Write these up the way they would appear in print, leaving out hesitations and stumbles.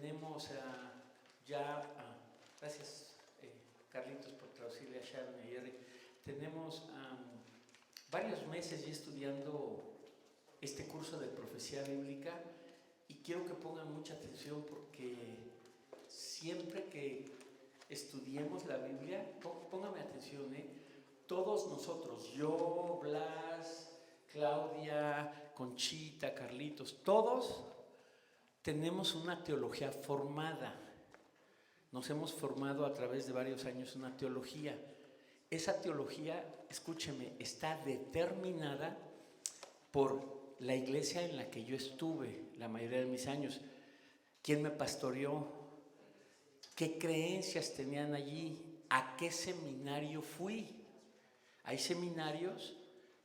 tenemos gracias Carlitos por traducirle a Sharon y a Jerry, tenemos varios meses ya estudiando este curso de profecía bíblica y quiero que pongan mucha atención porque siempre que estudiemos la Biblia, póngame atención, todos nosotros, yo, Blas, Claudia, Conchita, Carlitos, todos tenemos una teología formada. Nos hemos formado a través de varios años una teología. Esa teología, escúcheme, está determinada por la iglesia en la que yo estuve la mayoría de mis años. ¿Quién me pastoreó? ¿Qué creencias tenían allí? ¿A qué seminario fui? Hay seminarios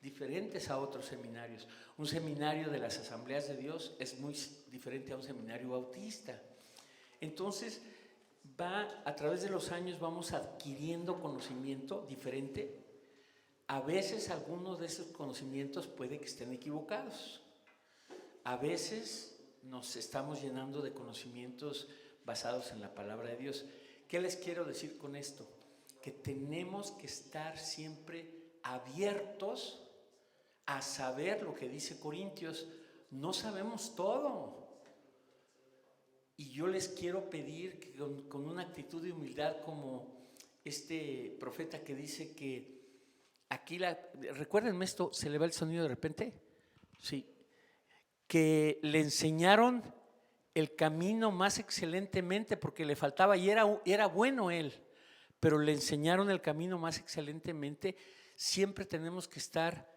diferentes a otros seminarios. Un seminario de las Asambleas de Dios es muy diferente a un seminario bautista. Entonces, a través de los años vamos adquiriendo conocimiento diferente. A veces algunos de esos conocimientos puede que estén equivocados. A veces nos estamos llenando de conocimientos basados en la palabra de Dios. ¿Qué les quiero decir con esto? Que tenemos que estar siempre abiertos a saber lo que dice Corintios. No sabemos todo. Y yo les quiero pedir que con una actitud de humildad como este profeta que dice que aquí recuérdenme esto, ¿se le va el sonido de repente? Sí. Que le enseñaron el camino más excelentemente porque le faltaba y era bueno él, pero le enseñaron el camino más excelentemente. Siempre tenemos que estar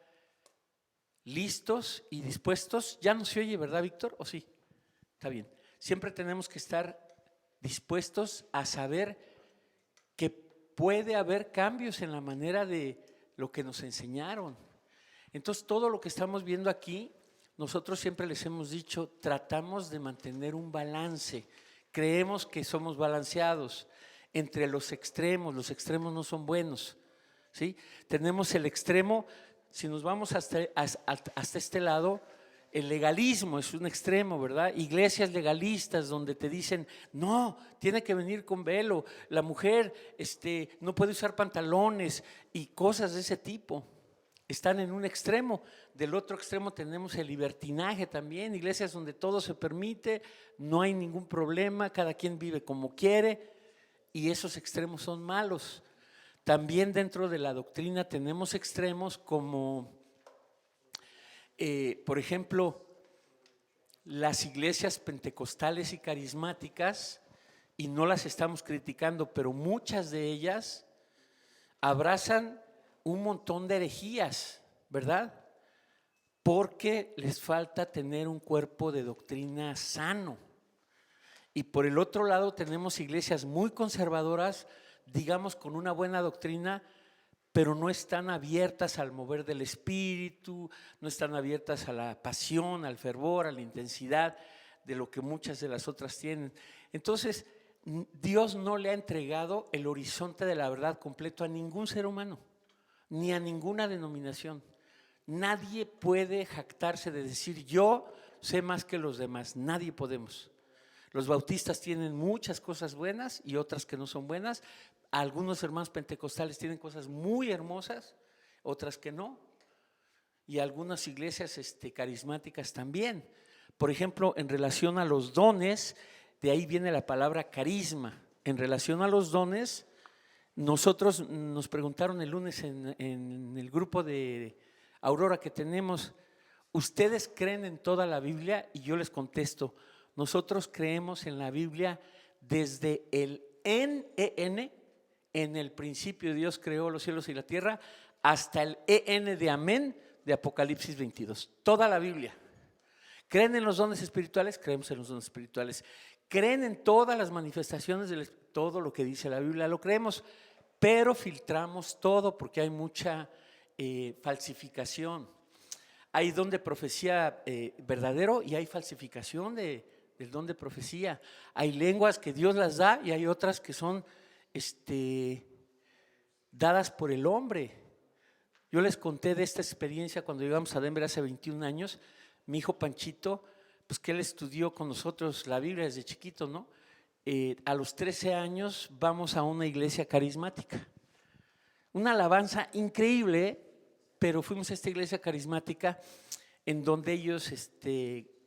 listos y dispuestos. Ya no se oye, ¿verdad, Víctor? ¿O sí? Está bien. Siempre tenemos que estar dispuestos a saber que puede haber cambios en la manera de lo que nos enseñaron. Entonces, todo lo que estamos viendo aquí, nosotros siempre les hemos dicho, tratamos de mantener un balance. Creemos que somos balanceados entre los extremos no son buenos, ¿sí? Tenemos el extremo, si nos vamos hasta este lado, el legalismo es un extremo, ¿verdad? Iglesias legalistas donde te dicen, no, tiene que venir con velo, la mujer no puede usar pantalones y cosas de ese tipo. Están en un extremo. Del otro extremo tenemos el libertinaje también, iglesias donde todo se permite, no hay ningún problema, cada quien vive como quiere y esos extremos son malos. También dentro de la doctrina tenemos extremos como por ejemplo, las iglesias pentecostales y carismáticas, y no las estamos criticando, pero muchas de ellas abrazan un montón de herejías, ¿verdad? Porque les falta tener un cuerpo de doctrina sano. Y por el otro lado tenemos iglesias muy conservadoras, digamos con una buena doctrina, pero no están abiertas al mover del espíritu, no están abiertas a la pasión, al fervor, a la intensidad de lo que muchas de las otras tienen. Entonces, Dios no le ha entregado el horizonte de la verdad completo a ningún ser humano, ni a ninguna denominación. Nadie puede jactarse de decir yo sé más que los demás, nadie podemos. Los bautistas tienen muchas cosas buenas y otras que no son buenas. Algunos hermanos pentecostales tienen cosas muy hermosas, otras que no. Y algunas iglesias carismáticas también. Por ejemplo, en relación a los dones, de ahí viene la palabra carisma. En relación a los dones, nosotros nos preguntaron el lunes en el grupo de Aurora que tenemos, ¿ustedes creen en toda la Biblia? Y yo les contesto, nosotros creemos en la Biblia desde el N, en el principio Dios creó los cielos y la tierra, hasta el EN de amén de Apocalipsis 22, toda la Biblia. ¿Creen en los dones espirituales? Creemos en los dones espirituales. ¿Creen en todas las manifestaciones de todo lo que dice la Biblia? Lo creemos, pero filtramos todo porque hay mucha falsificación. Hay don de profecía verdadero y hay falsificación del don de profecía. Hay lenguas que Dios las da y hay otras que son dadas por el hombre. Yo les conté de esta experiencia cuando llegamos a Denver hace 21 años. Mi hijo Panchito pues que él estudió con nosotros la Biblia desde chiquito, ¿no? A los 13 años vamos a una iglesia carismática. Una alabanza increíble, pero fuimos a esta iglesia carismática en donde ellos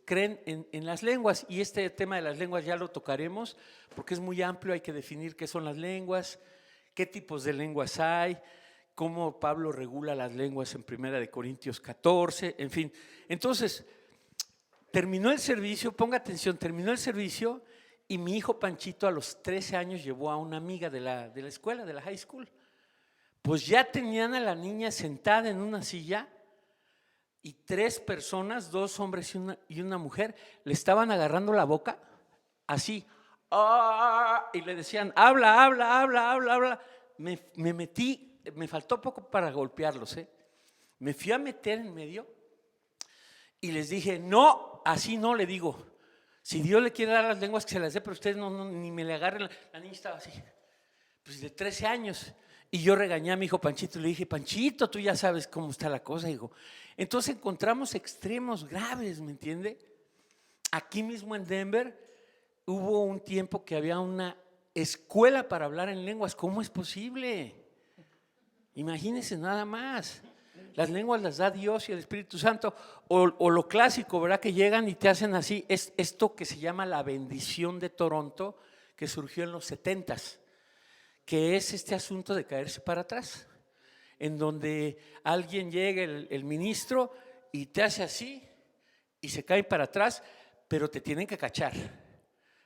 creen en las lenguas, y este tema de las lenguas ya lo tocaremos porque es muy amplio, hay que definir qué son las lenguas, qué tipos de lenguas hay, cómo Pablo regula las lenguas en 1 Corintios 14, en fin. Entonces, terminó el servicio, ponga atención, terminó el servicio y mi hijo Panchito a los 13 años llevó a una amiga de la escuela, de la high school. Pues ya tenían a la niña sentada en una silla y 3 personas, 2 hombres y una mujer, le estaban agarrando la boca, así, y le decían, habla. Me metí, me faltó poco para golpearlos, me fui a meter en medio y les dije, no, así no, le digo, si Dios le quiere dar las lenguas que se las dé, pero ustedes no ni me le agarren. La niña estaba así, pues de 13 años. Y yo regañé a mi hijo Panchito y le dije, Panchito, tú ya sabes cómo está la cosa, hijo. Entonces encontramos extremos graves, ¿me entiende? Aquí mismo en Denver hubo un tiempo que había una escuela para hablar en lenguas. ¿Cómo es posible? Imagínense nada más. Las lenguas las da Dios y el Espíritu Santo. O lo clásico, ¿verdad? Que llegan y te hacen así. Es esto que se llama la bendición de Toronto, que surgió en los 70s. Que es este asunto de caerse para atrás, en donde alguien llega, el ministro, y te hace así, y se cae para atrás, pero te tienen que cachar.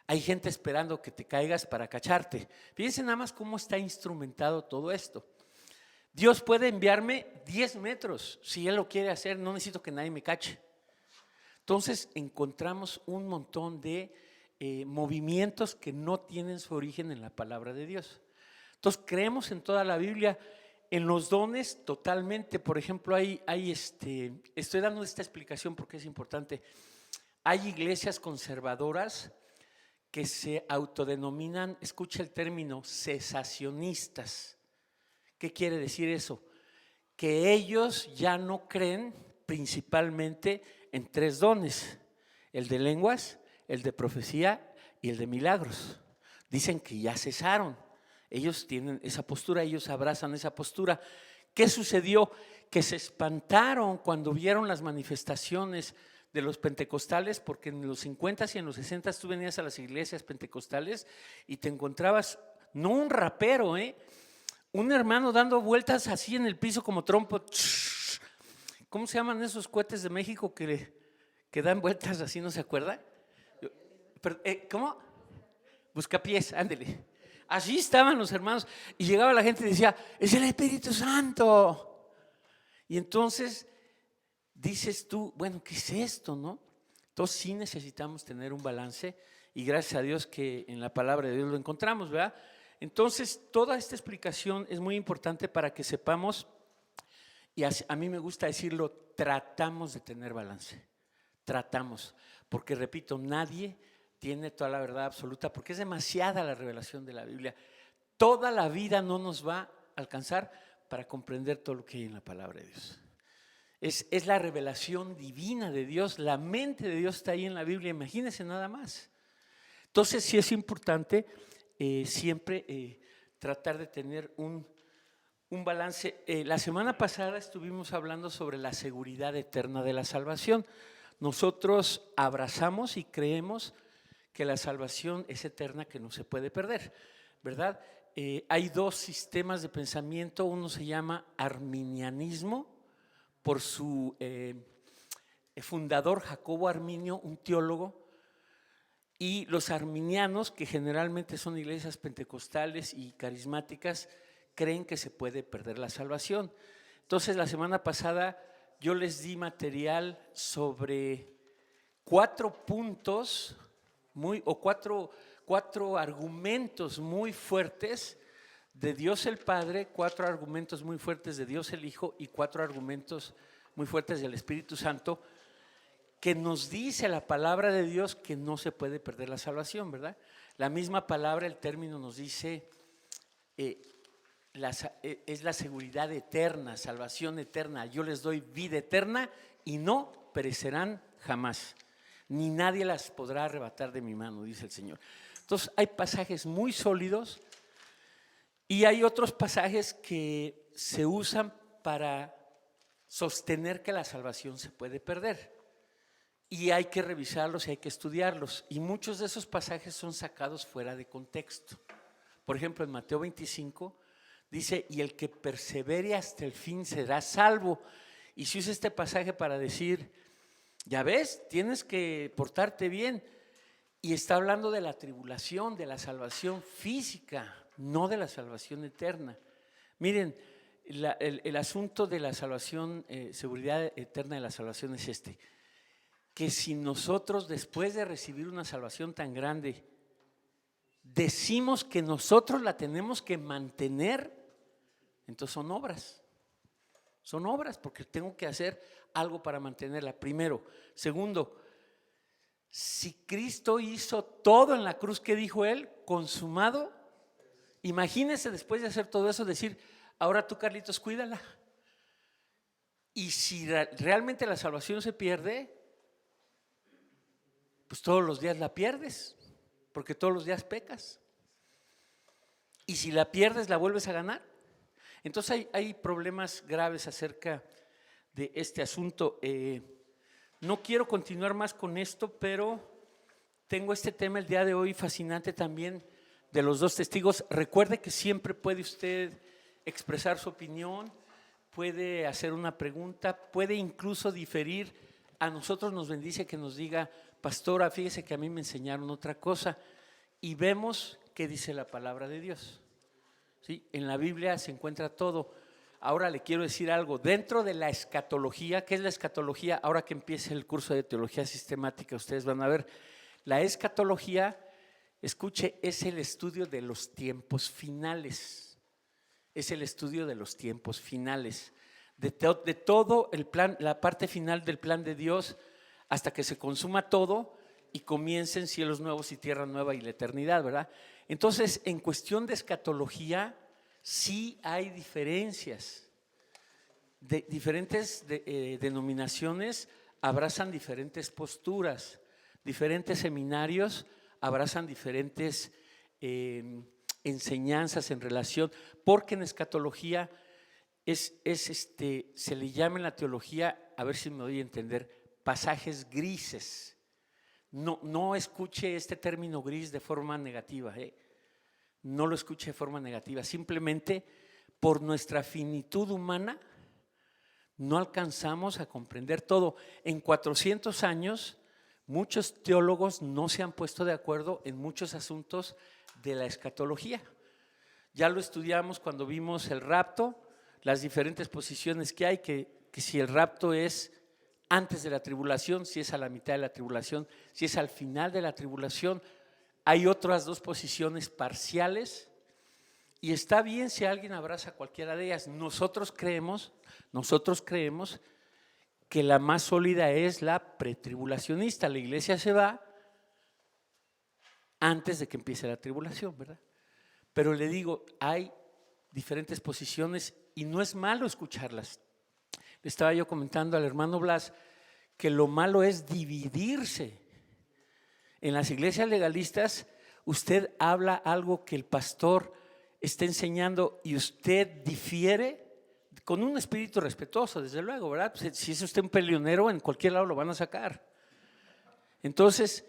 Hay gente esperando que te caigas para cacharte. Fíjense nada más cómo está instrumentado todo esto. Dios puede enviarme 10 metros, si Él lo quiere hacer, no necesito que nadie me cache. Entonces encontramos un montón de movimientos que no tienen su origen en la palabra de Dios. Entonces creemos en toda la Biblia, en los dones totalmente. Por ejemplo, estoy dando esta explicación porque es importante. Hay iglesias conservadoras que se autodenominan, escucha el término, cesacionistas. ¿Qué quiere decir eso? Que ellos ya no creen principalmente en 3 dones: el de lenguas, el de profecía y el de milagros. Dicen que ya cesaron. Ellos tienen esa postura, ellos abrazan esa postura. ¿Qué sucedió? Que se espantaron cuando vieron las manifestaciones de los pentecostales, porque en los 50s y en los 60s tú venías a las iglesias pentecostales y te encontrabas, no un rapero, un hermano dando vueltas así en el piso como trompo. ¿Cómo se llaman esos cohetes de México que dan vueltas así, no se acuerda? ¿Cómo? Buscapiés, ándele. Así estaban los hermanos y llegaba la gente y decía, es el Espíritu Santo. Y entonces dices tú, bueno, ¿qué es esto, no? Entonces sí necesitamos tener un balance y gracias a Dios que en la palabra de Dios lo encontramos, ¿verdad? Entonces toda esta explicación es muy importante para que sepamos, y a mí me gusta decirlo, tratamos de tener balance, tratamos, porque repito, nadie tiene toda la verdad absoluta, porque es demasiada la revelación de la Biblia. Toda la vida no nos va a alcanzar para comprender todo lo que hay en la palabra de Dios. Es la revelación divina de Dios, la mente de Dios está ahí en la Biblia, imagínense nada más. Entonces sí es importante siempre tratar de tener un balance. La semana pasada estuvimos hablando sobre la seguridad eterna de la salvación. Nosotros abrazamos y creemos que la salvación es eterna, que no se puede perder, ¿verdad? Hay 2 sistemas de pensamiento, uno se llama arminianismo, por su fundador Jacobo Arminio, un teólogo, y los arminianos, que generalmente son iglesias pentecostales y carismáticas, creen que se puede perder la salvación. Entonces la semana pasada yo les di material sobre 4 puntos cuatro argumentos muy fuertes de Dios el Padre, 4 argumentos muy fuertes de Dios el Hijo y 4 argumentos muy fuertes del Espíritu Santo, que nos dice la palabra de Dios que no se puede perder la salvación, ¿verdad? La misma palabra, el término nos dice, es la seguridad eterna, salvación eterna. Yo les doy vida eterna y no perecerán jamás. ni nadie las podrá arrebatar de mi mano, dice el Señor. Entonces hay pasajes muy sólidos y hay otros pasajes que se usan para sostener que la salvación se puede perder. Y hay que revisarlos y hay que estudiarlos. Y muchos de esos pasajes son sacados fuera de contexto. Por ejemplo, en Mateo 25 dice, y el que persevere hasta el fin será salvo. Y se usa este pasaje para decir, ya ves, tienes que portarte bien. Y está hablando de la tribulación, de la salvación física, no de la salvación eterna. Miren, el asunto de la salvación, seguridad eterna de la salvación es este, que si nosotros después de recibir una salvación tan grande, decimos que nosotros la tenemos que mantener, entonces son obras porque tengo que hacer algo para mantenerla, primero. Segundo, si Cristo hizo todo en la cruz, ¿qué dijo Él? Consumado. Imagínese después de hacer todo eso decir, ahora tú, Carlitos, cuídala. Y si realmente la salvación se pierde, pues todos los días la pierdes, porque todos los días pecas. Y si la pierdes, la vuelves a ganar. Entonces hay problemas graves acerca de este asunto. No quiero continuar más con esto, pero tengo este tema el día de hoy fascinante también de los dos testigos. Recuerde que siempre puede usted expresar su opinión, puede hacer una pregunta, puede incluso diferir. A nosotros nos bendice que nos diga, pastora, fíjese que a mí me enseñaron otra cosa, y vemos qué dice la palabra de Dios. ¿Sí? En la Biblia se encuentra todo. Ahora le quiero decir algo, dentro de la escatología, ¿qué es la escatología? Ahora que empiece el curso de teología sistemática, ustedes van a ver, la escatología, escuche, es el estudio de los tiempos finales, es el estudio de los tiempos finales, de todo el plan, la parte final del plan de Dios, hasta que se consuma todo y comiencen cielos nuevos y tierra nueva y la eternidad, ¿verdad? Entonces, en cuestión de escatología, sí hay diferencias. Diferentes denominaciones abrazan diferentes posturas, diferentes seminarios abrazan diferentes enseñanzas en relación, porque en escatología se le llama en la teología, a ver si me doy a entender, pasajes grises. No escuche este término gris de forma negativa, no lo escuche de forma negativa, simplemente por nuestra finitud humana no alcanzamos a comprender todo. En 400 años muchos teólogos no se han puesto de acuerdo en muchos asuntos de la escatología. Ya lo estudiamos cuando vimos el rapto, las diferentes posiciones que hay, que si el rapto es antes de la tribulación, si es a la mitad de la tribulación, si es al final de la tribulación. Hay otras dos posiciones parciales y está bien si alguien abraza cualquiera de ellas. Nosotros creemos que la más sólida es la pretribulacionista. La iglesia se va antes de que empiece la tribulación, ¿verdad? Pero le digo, hay diferentes posiciones y no es malo escucharlas. Le estaba yo comentando al hermano Blas que lo malo es dividirse. En las iglesias legalistas usted habla algo que el pastor está enseñando y usted difiere con un espíritu respetuoso, desde luego, ¿verdad? Pues si es usted un peleonero, en cualquier lado lo van a sacar. Entonces,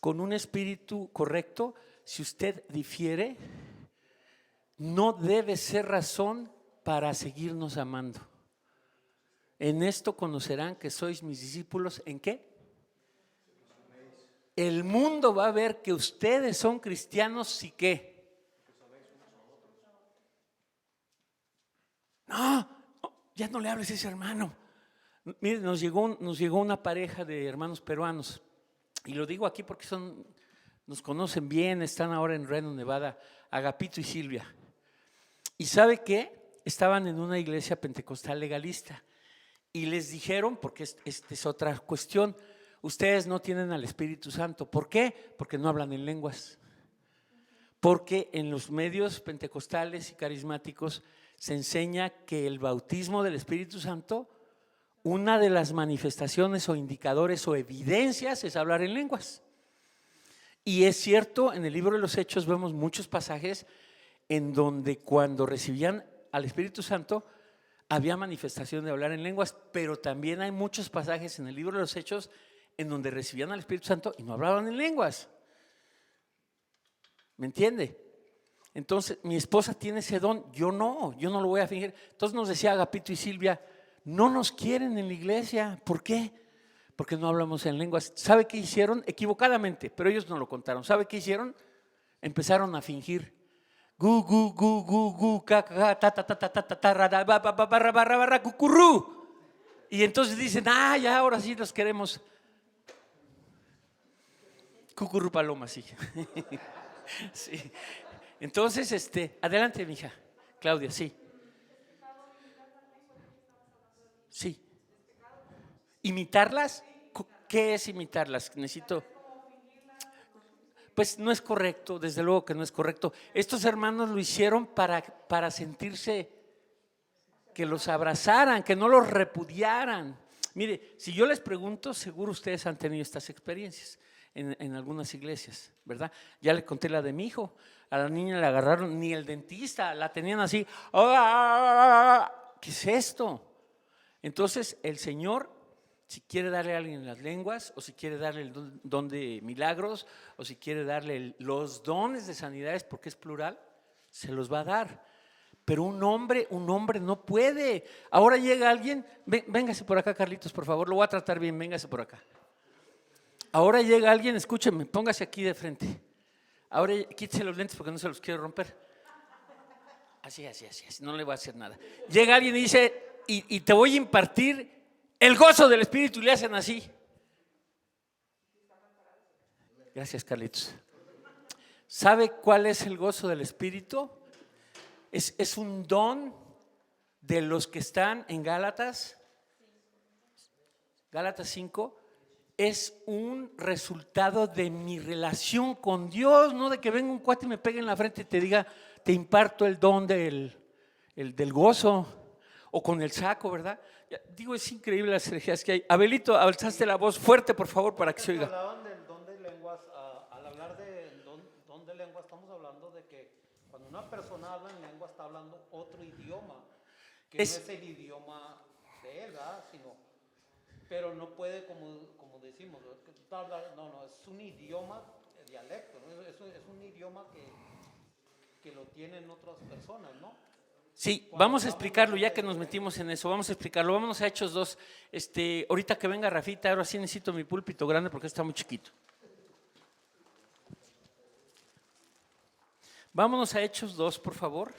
con un espíritu correcto, si usted difiere, no debe ser razón para seguirnos amando. En esto conocerán que sois mis discípulos. ¿En qué? El mundo va a ver que ustedes son cristianos y qué. No, ya no le hables a ese hermano. Mire, nos llegó una pareja de hermanos peruanos, y lo digo aquí porque nos conocen bien, están ahora en Reno, Nevada, Agapito y Silvia. ¿Y sabe qué? Estaban en una iglesia pentecostal legalista y les dijeron, porque esta es otra cuestión, ustedes no tienen al Espíritu Santo. ¿Por qué? Porque no hablan en lenguas. Porque en los medios pentecostales y carismáticos se enseña que el bautismo del Espíritu Santo una de las manifestaciones o indicadores o evidencias es hablar en lenguas. Y es cierto, en el libro de los Hechos vemos muchos pasajes en donde cuando recibían al Espíritu Santo había manifestación de hablar en lenguas, pero también hay muchos pasajes en el libro de los Hechos en donde recibían al Espíritu Santo y no hablaban en lenguas. ¿Me entiende? Entonces mi esposa tiene ese don, yo no lo voy a fingir. Entonces nos decía Agapito y Silvia, no nos quieren en la iglesia. ¿Por qué? Porque no hablamos en lenguas. ¿Sabe qué hicieron? Equivocadamente, pero ellos no lo contaron. ¿Sabe qué hicieron? Empezaron a fingir. Gu, gu, gu, gu, gu, ca, ca, ta, ta, ta, ta, ta, ta, ta, ra, ra, ba, ba, ba, barra, barra, barra, cucurrú. Y entonces dicen, ya ahora sí los queremos. Cucurrú paloma, sí. Sí. Entonces, adelante, mija. Claudia, sí. Sí. ¿Imitarlas? ¿Qué es imitarlas? Necesito. Pues no es correcto, desde luego que no es correcto. Estos hermanos lo hicieron para sentirse que los abrazaran, que no los repudiaran. Mire, si yo les pregunto, seguro ustedes han tenido estas experiencias en algunas iglesias, ¿verdad? Ya le conté la de mi hijo, a la niña le agarraron, ni el dentista, la tenían así. ¿Qué es esto? Entonces el Señor, si quiere darle a alguien las lenguas, o si quiere darle el don de milagros, o si quiere darle los dones de sanidades, porque es plural, se los va a dar. Pero un hombre no puede. Ahora llega alguien, véngase por acá, Carlitos, por favor, lo voy a tratar bien, véngase por acá. Ahora llega alguien, escúcheme, póngase aquí de frente. Ahora quítese los lentes porque no se los quiero romper. Así, no le voy a hacer nada. Llega alguien y dice, y te voy a impartir el gozo del Espíritu, y le hacen así. Gracias, Carlitos. ¿Sabe cuál es el gozo del Espíritu? Es un don de los que están en Gálatas 5, es un resultado de mi relación con Dios, no de que venga un cuate y me pegue en la frente y te diga, te imparto el don del gozo, o con el saco, ¿verdad? Digo, es increíble las energías que hay. Abelito, alzaste la voz fuerte, por favor, para que se oiga. Hablaban del don de lenguas, al hablar del don de lenguas, estamos hablando de que cuando una persona habla en lengua está hablando otro idioma, que no es el idioma de él, ¿verdad? Pero no puede, como decimos, no, es un idioma dialecto, ¿no? Es un idioma que lo tienen otras personas, ¿no? Sí, vamos a explicarlo ya que nos metimos en eso, vamos a explicarlo. Vámonos a Hechos 2. Ahorita que venga Rafita, ahora sí necesito mi púlpito grande porque está muy chiquito. Vámonos a Hechos 2, por favor.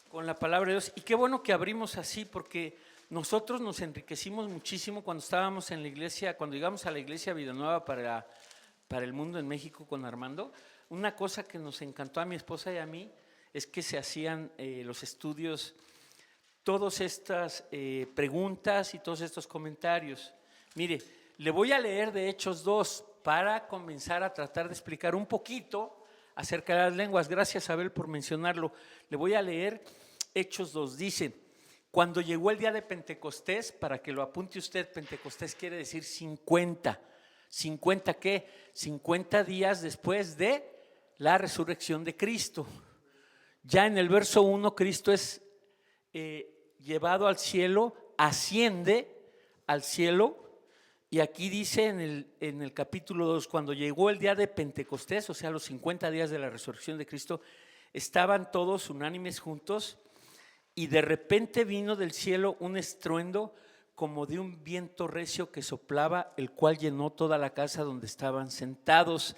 Con la palabra de Dios. Y qué bueno que abrimos así, porque nosotros nos enriquecimos muchísimo cuando estábamos en la iglesia, cuando llegamos a la iglesia Villanueva para el mundo en México con Armando. Una cosa que nos encantó a mi esposa y a mí es que se hacían los estudios, todas estas preguntas y todos estos comentarios. Mire, le voy a leer de Hechos 2 para comenzar a tratar de explicar un poquito acerca de las lenguas. Gracias, Abel, por mencionarlo. Le voy a leer Hechos 2. Dice, cuando llegó el día de Pentecostés, para que lo apunte usted, Pentecostés quiere decir 50. ¿50 qué? 50 días después de la resurrección de Cristo. Ya en el verso 1, Cristo es llevado al cielo, asciende al cielo. Y aquí dice en el capítulo 2, cuando llegó el día de Pentecostés, o sea, los 50 días de la resurrección de Cristo, estaban todos unánimes juntos y de repente vino del cielo un estruendo como de un viento recio que soplaba, el cual llenó toda la casa donde estaban sentados,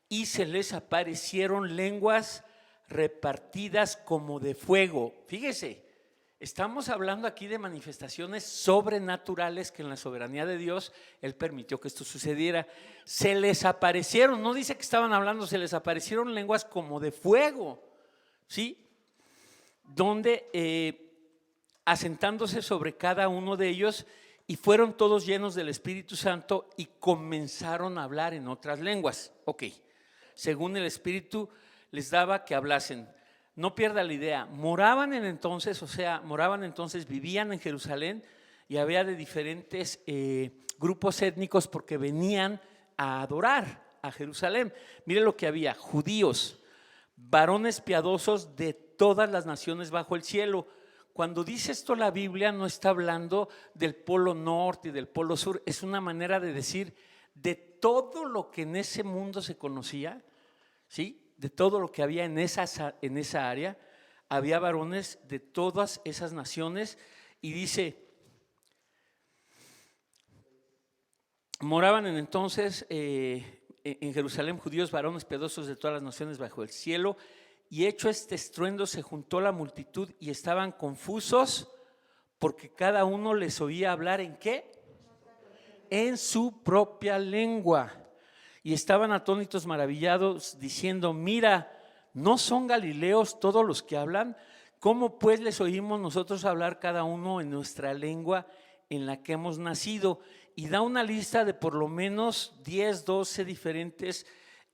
y se les aparecieron lenguas repartidas como de fuego. Fíjese, estamos hablando aquí de manifestaciones sobrenaturales que en la soberanía de Dios Él permitió que esto sucediera. Se les aparecieron, no dice que estaban hablando, se les aparecieron lenguas como de fuego, ¿sí? Donde asentándose sobre cada uno de ellos, y fueron todos llenos del Espíritu Santo y comenzaron a hablar en otras lenguas. Ok, según el Espíritu les daba que hablasen. No pierda la idea, moraban entonces, vivían en Jerusalén y había de diferentes grupos étnicos porque venían a adorar a Jerusalén. Mire lo que había: judíos, varones piadosos de todas las naciones bajo el cielo. Cuando dice esto la Biblia no está hablando del polo norte y del polo sur, es una manera de decir de todo lo que en ese mundo se conocía, ¿sí? De todo lo que había en esa área, había varones de todas esas naciones. Y dice, moraban entonces en Jerusalén judíos, varones piadosos de todas las naciones bajo el cielo. Y hecho este estruendo se juntó la multitud y estaban confusos porque cada uno les oía hablar ¿en qué? En su propia lengua. Y estaban atónitos, maravillados, diciendo: mira, ¿no son galileos todos los que hablan? ¿Cómo pues les oímos nosotros hablar cada uno en nuestra lengua en la que hemos nacido? Y da una lista de por lo menos 10, 12 diferentes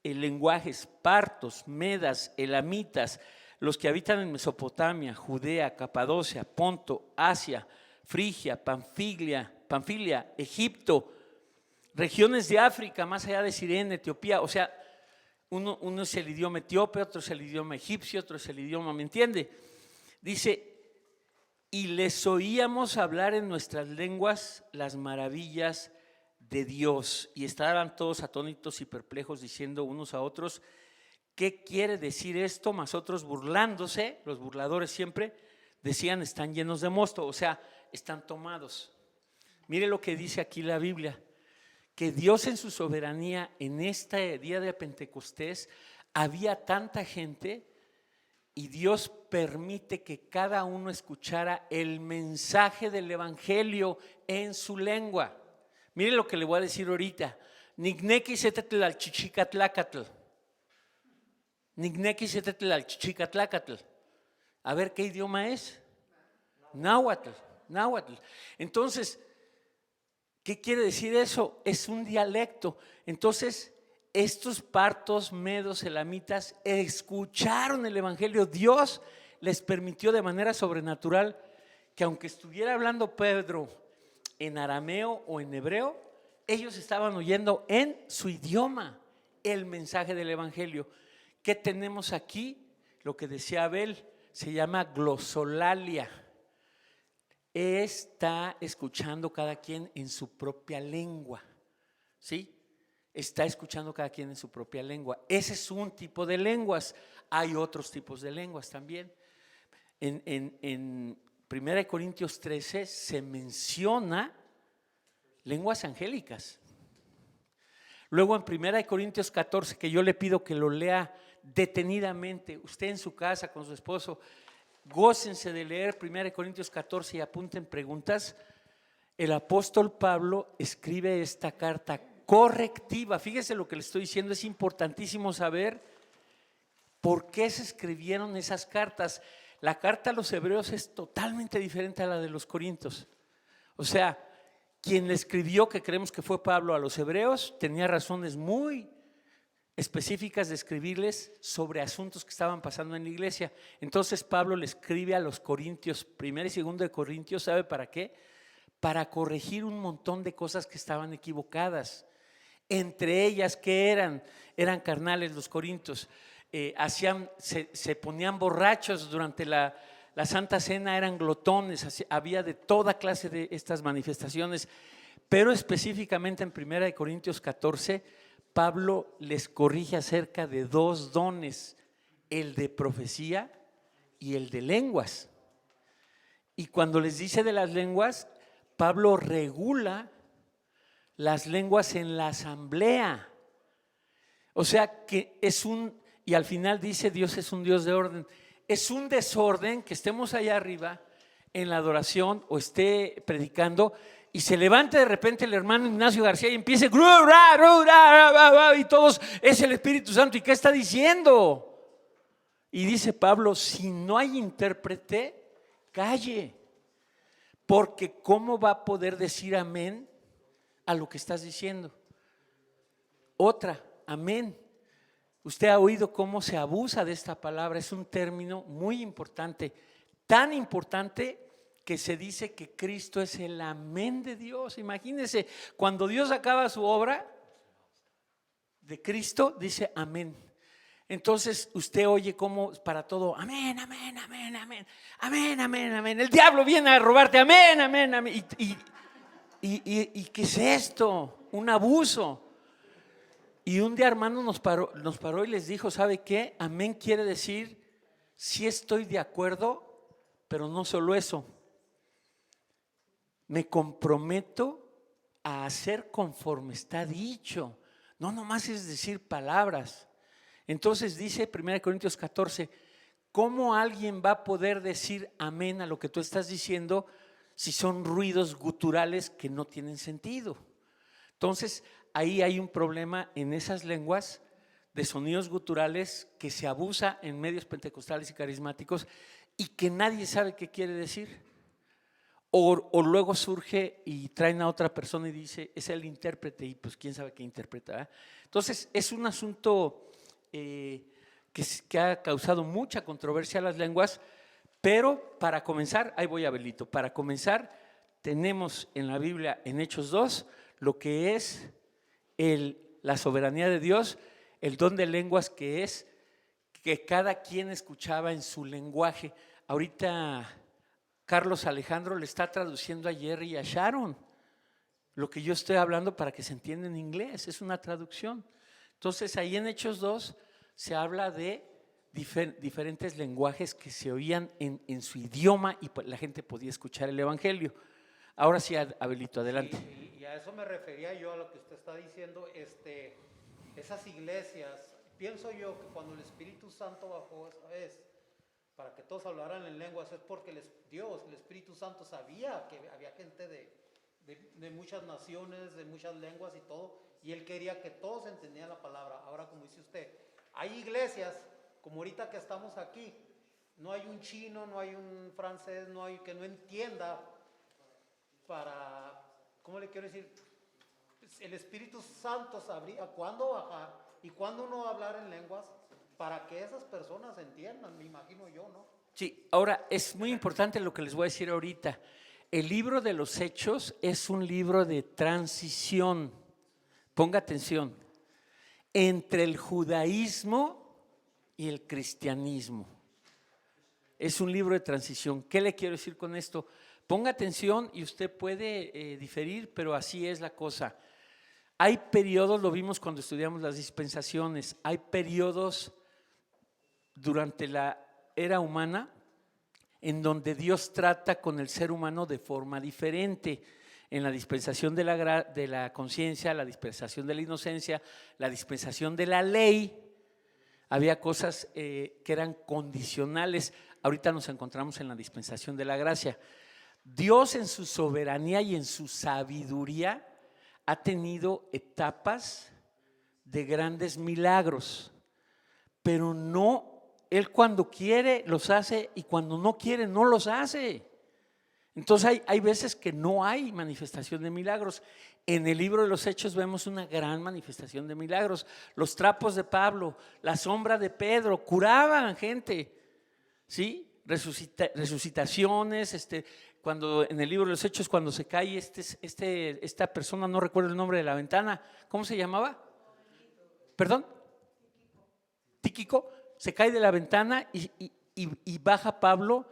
lenguajes: partos, medas, elamitas, los que habitan en Mesopotamia, Judea, Capadocia, Ponto, Asia, Frigia, Panfilia, Egipto, regiones de África, más allá de Sirene, Etiopía. O sea, uno es el idioma etíope, otro es el idioma egipcio, otro es el idioma, ¿me entiende? Dice, y les oíamos hablar en nuestras lenguas las maravillas de Dios. Y estaban todos atónitos y perplejos, diciendo unos a otros: ¿qué quiere decir esto? Mas otros, burlándose, los burladores siempre, decían: están llenos de mosto, o sea, están tomados. Mire lo que dice aquí la Biblia: que Dios en su soberanía, en este día de Pentecostés, había tanta gente y Dios permite que cada uno escuchara el mensaje del evangelio en su lengua. Mire lo que le voy a decir ahorita: Nigneki setetl al chichicatlacatl. Nigneki setetl al chichicatlacatl. A ver, ¿qué idioma es? Náhuatl. Entonces, ¿qué quiere decir eso? Es un dialecto. Entonces, estos partos, medos, elamitas escucharon el evangelio. Dios les permitió de manera sobrenatural que, aunque estuviera hablando Pedro en arameo o en hebreo, ellos estaban oyendo en su idioma el mensaje del evangelio. ¿Qué tenemos aquí? Lo que decía Abel, se llama glosolalia. Está escuchando cada quien en su propia lengua, ¿sí? Está escuchando cada quien en su propia lengua. Ese es un tipo de lenguas. Hay otros tipos de lenguas también. En 1 Corintios 13 se menciona lenguas angélicas. Luego en 1 Corintios 14, que yo le pido que lo lea detenidamente, usted en su casa con su esposo, gócense de leer 1 Corintios 14 y apunten preguntas. El apóstol Pablo escribe esta carta correctiva. Fíjese lo que le estoy diciendo, es importantísimo saber por qué se escribieron esas cartas. La carta a los hebreos es totalmente diferente a la de los corintios. O sea, quien le escribió, que creemos que fue Pablo, a los hebreos, tenía razones muy específicas de escribirles sobre asuntos que estaban pasando en la iglesia. Entonces Pablo le escribe a los corintios, 1 y 2 de Corintios, ¿sabe para qué? Para corregir un montón de cosas que estaban equivocadas. Entre ellas, ¿qué eran? Eran carnales los corintios, se ponían borrachos durante la Santa Cena, eran glotones, había de toda clase de estas manifestaciones. Pero específicamente en 1 Corintios 14, Pablo les corrige acerca de dos dones: el de profecía y el de lenguas. Y cuando les dice de las lenguas, Pablo regula las lenguas en la asamblea. O sea que y al final dice: Dios es un Dios de orden. Es un desorden que estemos allá arriba en la adoración o esté predicando y se levante de repente el hermano Ignacio García y empiece y todos, es el Espíritu Santo. ¿Y qué está diciendo? Y dice Pablo: si no hay intérprete, calle, porque ¿cómo va a poder decir amén a lo que estás diciendo? Otra, amén. Usted ha oído cómo se abusa de esta palabra, es un término muy importante, tan importante que se dice que Cristo es el amén de Dios. Imagínense, cuando Dios acaba su obra de Cristo, dice amén. Entonces usted oye cómo para todo, amén, amén, amén, amén, amén, amén, amén. El diablo viene a robarte, amén, amén, amén. ¿Y qué es esto? Un abuso. Y un día, hermano, nos paró y les dijo, ¿sabe qué? Amén quiere decir, sí estoy de acuerdo, pero no solo eso. Me comprometo a hacer conforme está dicho. No nomás es decir palabras. Entonces dice 1 Corintios 14, ¿cómo alguien va a poder decir amén a lo que tú estás diciendo si son ruidos guturales que no tienen sentido? Entonces ahí hay un problema en esas lenguas de sonidos guturales que se abusa en medios pentecostales y carismáticos y que nadie sabe qué quiere decir. O luego surge y traen a otra persona y dice, es el intérprete, y pues quién sabe qué interpreta, ¿eh? Entonces es un asunto que ha causado mucha controversia a las lenguas, pero para comenzar, ahí voy, Abelito, para comenzar tenemos en la Biblia, en Hechos 2, lo que es la soberanía de Dios, el don de lenguas, que es que cada quien escuchaba en su lenguaje. Ahorita Carlos Alejandro le está traduciendo a Jerry y a Sharon lo que yo estoy hablando para que se entienda en inglés, es una traducción. Entonces ahí en Hechos 2 se habla de diferentes lenguajes que se oían en su idioma y la gente podía escuchar el evangelio. Ahora sí, Abelito, adelante. Sí, y a eso me refería yo, a lo que usted está diciendo, esas iglesias, pienso yo que cuando el Espíritu Santo bajó esa vez, para que todos hablaran en lenguas, es porque Dios, el Espíritu Santo, sabía que había gente de muchas naciones, de muchas lenguas y todo, y Él quería que todos entendieran la palabra. Ahora, como dice usted, hay iglesias, como ahorita que estamos aquí, no hay un chino, no hay un francés, no hay que no entienda ¿cómo le quiero decir? El Espíritu Santo sabría cuándo bajar y cuándo no hablar en lenguas para que esas personas entiendan, me imagino yo, ¿no? Sí, ahora es muy importante lo que les voy a decir ahorita. El libro de los Hechos es un libro de transición, ponga atención, entre el judaísmo y el cristianismo. Es un libro de transición. ¿Qué le quiero decir con esto? Ponga atención y usted puede diferir, pero así es la cosa. Hay periodos, lo vimos cuando estudiamos las dispensaciones, hay periodos durante la era humana en donde Dios trata con el ser humano de forma diferente. En la dispensación de la conciencia, la dispensación de la inocencia, la dispensación de la ley, había cosas que eran condicionales. Ahorita nos encontramos en la dispensación de la gracia. Dios en su soberanía y en su sabiduría ha tenido etapas de grandes milagros, pero no, Él cuando quiere los hace y cuando no quiere no los hace. Entonces hay veces que no hay manifestación de milagros. En el libro de los Hechos vemos una gran manifestación de milagros. Los trapos de Pablo, la sombra de Pedro, curaban gente, ¿sí? Resucitaciones, cuando en el libro de los Hechos, cuando se cae esta persona, no recuerdo el nombre de la ventana, ¿cómo se llamaba? ¿Perdón? Tíquico, se cae de la ventana y baja Pablo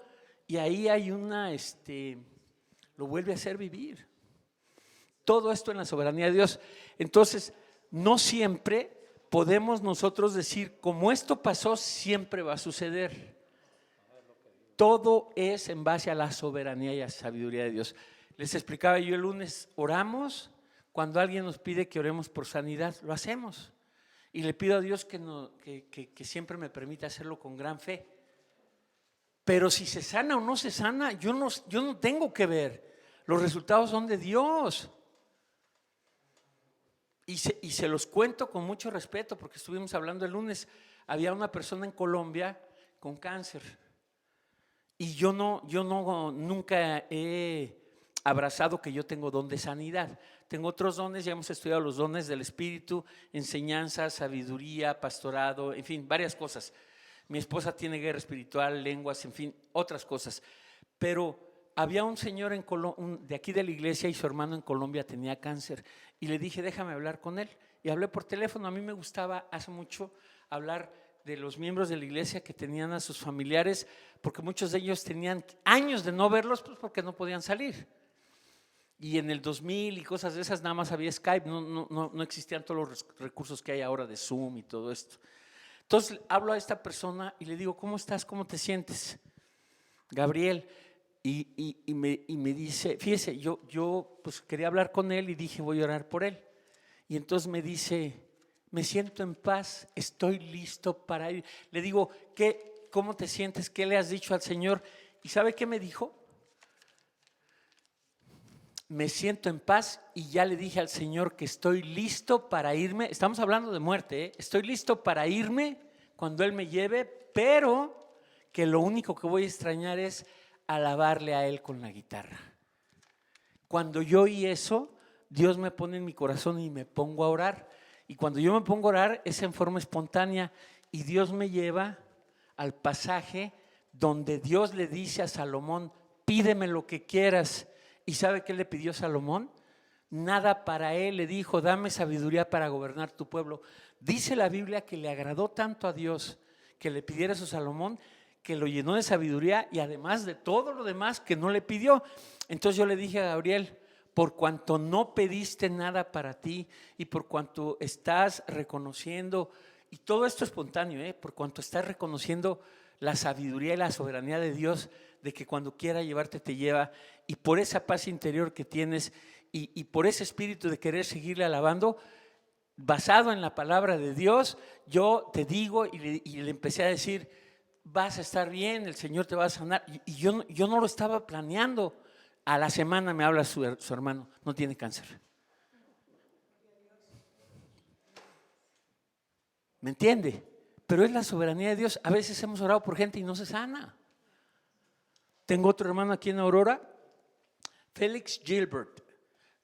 y ahí hay lo vuelve a hacer vivir. Todo esto en la soberanía de Dios. Entonces, no siempre podemos nosotros decir, como esto pasó, siempre va a suceder. Todo es en base a la soberanía y a la sabiduría de Dios. Les explicaba yo el lunes, oramos, cuando alguien nos pide que oremos por sanidad, lo hacemos. Y le pido a Dios que siempre me permita hacerlo con gran fe. Pero si se sana o no se sana, yo no tengo que ver. Los resultados son de Dios. Y se los cuento con mucho respeto, porque estuvimos hablando el lunes. Había una persona en Colombia con cáncer. Y yo nunca he abrazado que yo tengo don de sanidad. tengo otros dones, ya hemos estudiado los dones del Espíritu, enseñanza, sabiduría, pastorado, en fin, varias cosas. Mi esposa tiene guerra espiritual, lenguas, en fin, otras cosas. Pero había un señor de aquí de la iglesia y su hermano en Colombia tenía cáncer y le dije, déjame hablar con él. Y hablé por teléfono. A mí me gustaba hace mucho hablar de los miembros de la iglesia que tenían a sus familiares, porque muchos de ellos tenían años de no verlos, pues porque no podían salir. Y en el 2000 y cosas de esas nada más había Skype, no existían todos los recursos que hay ahora de Zoom y todo esto. Entonces hablo a esta persona y le digo, ¿cómo estás? ¿Cómo te sientes? Gabriel. Y me dice, fíjese, yo pues quería hablar con él y dije, voy a orar por él. Y entonces me dice, me siento en paz, estoy listo para ir. Le digo, ¿cómo te sientes? ¿Qué le has dicho al Señor? ¿Y sabe qué me dijo? Me siento en paz y ya le dije al Señor que estoy listo para irme. Estamos hablando de muerte, ¿eh? Estoy listo para irme cuando Él me lleve, pero que lo único que voy a extrañar es alabarle a Él con la guitarra. Cuando yo oí eso, Dios me pone en mi corazón y me pongo a orar. Y cuando yo me pongo a orar es en forma espontánea y Dios me lleva al pasaje donde Dios le dice a Salomón, pídeme lo que quieras. ¿Y sabe qué le pidió Salomón? Nada para él, le dijo, dame sabiduría para gobernar tu pueblo. Dice la Biblia que le agradó tanto a Dios que le pidiera eso a Salomón, que lo llenó de sabiduría y además de todo lo demás que no le pidió. Entonces yo le dije a Gabriel, por cuanto no pediste nada para ti y por cuanto estás reconociendo, y todo esto espontáneo, por cuanto estás reconociendo la sabiduría y la soberanía de Dios, de que cuando quiera llevarte te lleva, y por esa paz interior que tienes y por ese espíritu de querer seguirle alabando, basado en la palabra de Dios, yo te digo y le empecé a decir, vas a estar bien, el Señor te va a sanar. Y yo no lo estaba planeando. A la semana me habla su hermano, no tiene cáncer. ¿Me entiende? Pero es la soberanía de Dios. A veces hemos orado por gente y no se sana. Tengo otro hermano aquí en Aurora, Félix Gilbert,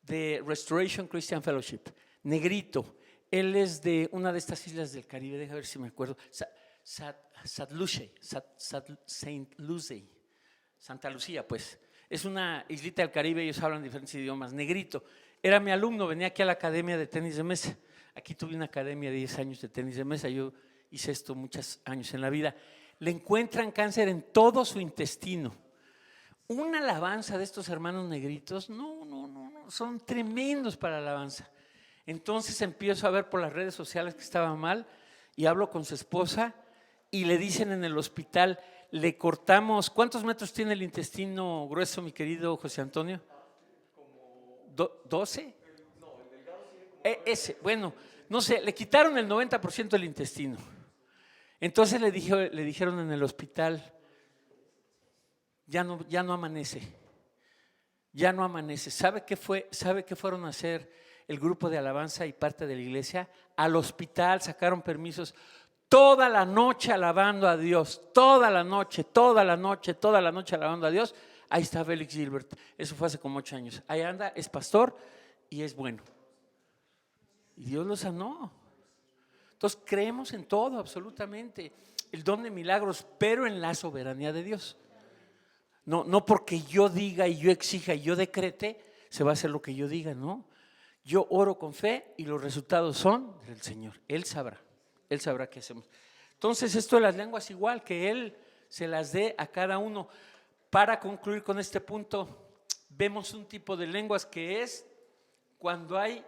de Restoration Christian Fellowship, negrito. Él es de una de estas islas del Caribe, déjame ver si me acuerdo, Saint Lucie, Santa Lucía, pues. Es una islita del Caribe, ellos hablan diferentes idiomas. Negrito, era mi alumno, venía aquí a la academia de tenis de mesa. Aquí tuve una academia de 10 años de tenis de mesa, yo hice esto muchos años en la vida. Le encuentran cáncer en todo su intestino. Una alabanza de estos hermanos negritos, no, son tremendos para la alabanza. Entonces empiezo a ver por las redes sociales que estaba mal y hablo con su esposa y le dicen en el hospital, le cortamos, ¿cuántos metros tiene el intestino grueso, mi querido José Antonio? ¿12? No, el delgado sí. Bueno, no sé, le quitaron el 90% del intestino. Entonces le dijeron en el hospital, ya no amanece, ya no amanece. ¿Sabe qué fueron a hacer el grupo de alabanza y parte de la iglesia? Al hospital, sacaron permisos, toda la noche alabando a Dios, toda la noche alabando a Dios. Ahí está Félix Gilbert, eso fue hace como 8 años. Ahí anda, es pastor y es bueno. Y Dios lo sanó. Entonces creemos en todo, absolutamente. El don de milagros, pero en la soberanía de Dios. No porque yo diga y yo exija y yo decrete, se va a hacer lo que yo diga, no. Yo oro con fe y los resultados son del Señor. Él sabrá qué hacemos. Entonces esto de las lenguas igual, que Él se las dé a cada uno. Para concluir con este punto, vemos un tipo de lenguas que es cuando hay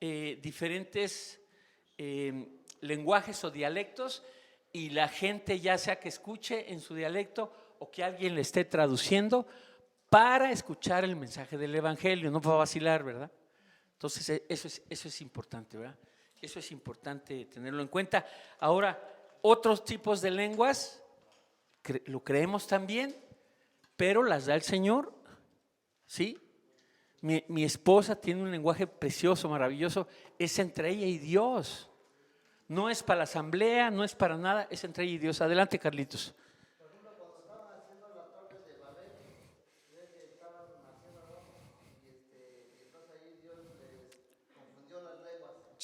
diferentes lenguajes o dialectos y la gente ya sea que escuche en su dialecto o que alguien le esté traduciendo para escuchar el mensaje del evangelio, no para vacilar, ¿verdad? Entonces eso es importante, ¿verdad? Eso es importante tenerlo en cuenta. Ahora, otros tipos de lenguas, lo creemos también, pero las da el Señor, ¿sí? Mi esposa tiene un lenguaje precioso, maravilloso, es entre ella y Dios. No es para la asamblea, no es para nada, es entre ella y Dios. Adelante, Carlitos. Por ejemplo, cuando estaban haciendo la torre de Babel, estaban haciendo, ¿no? Y entonces ahí Dios le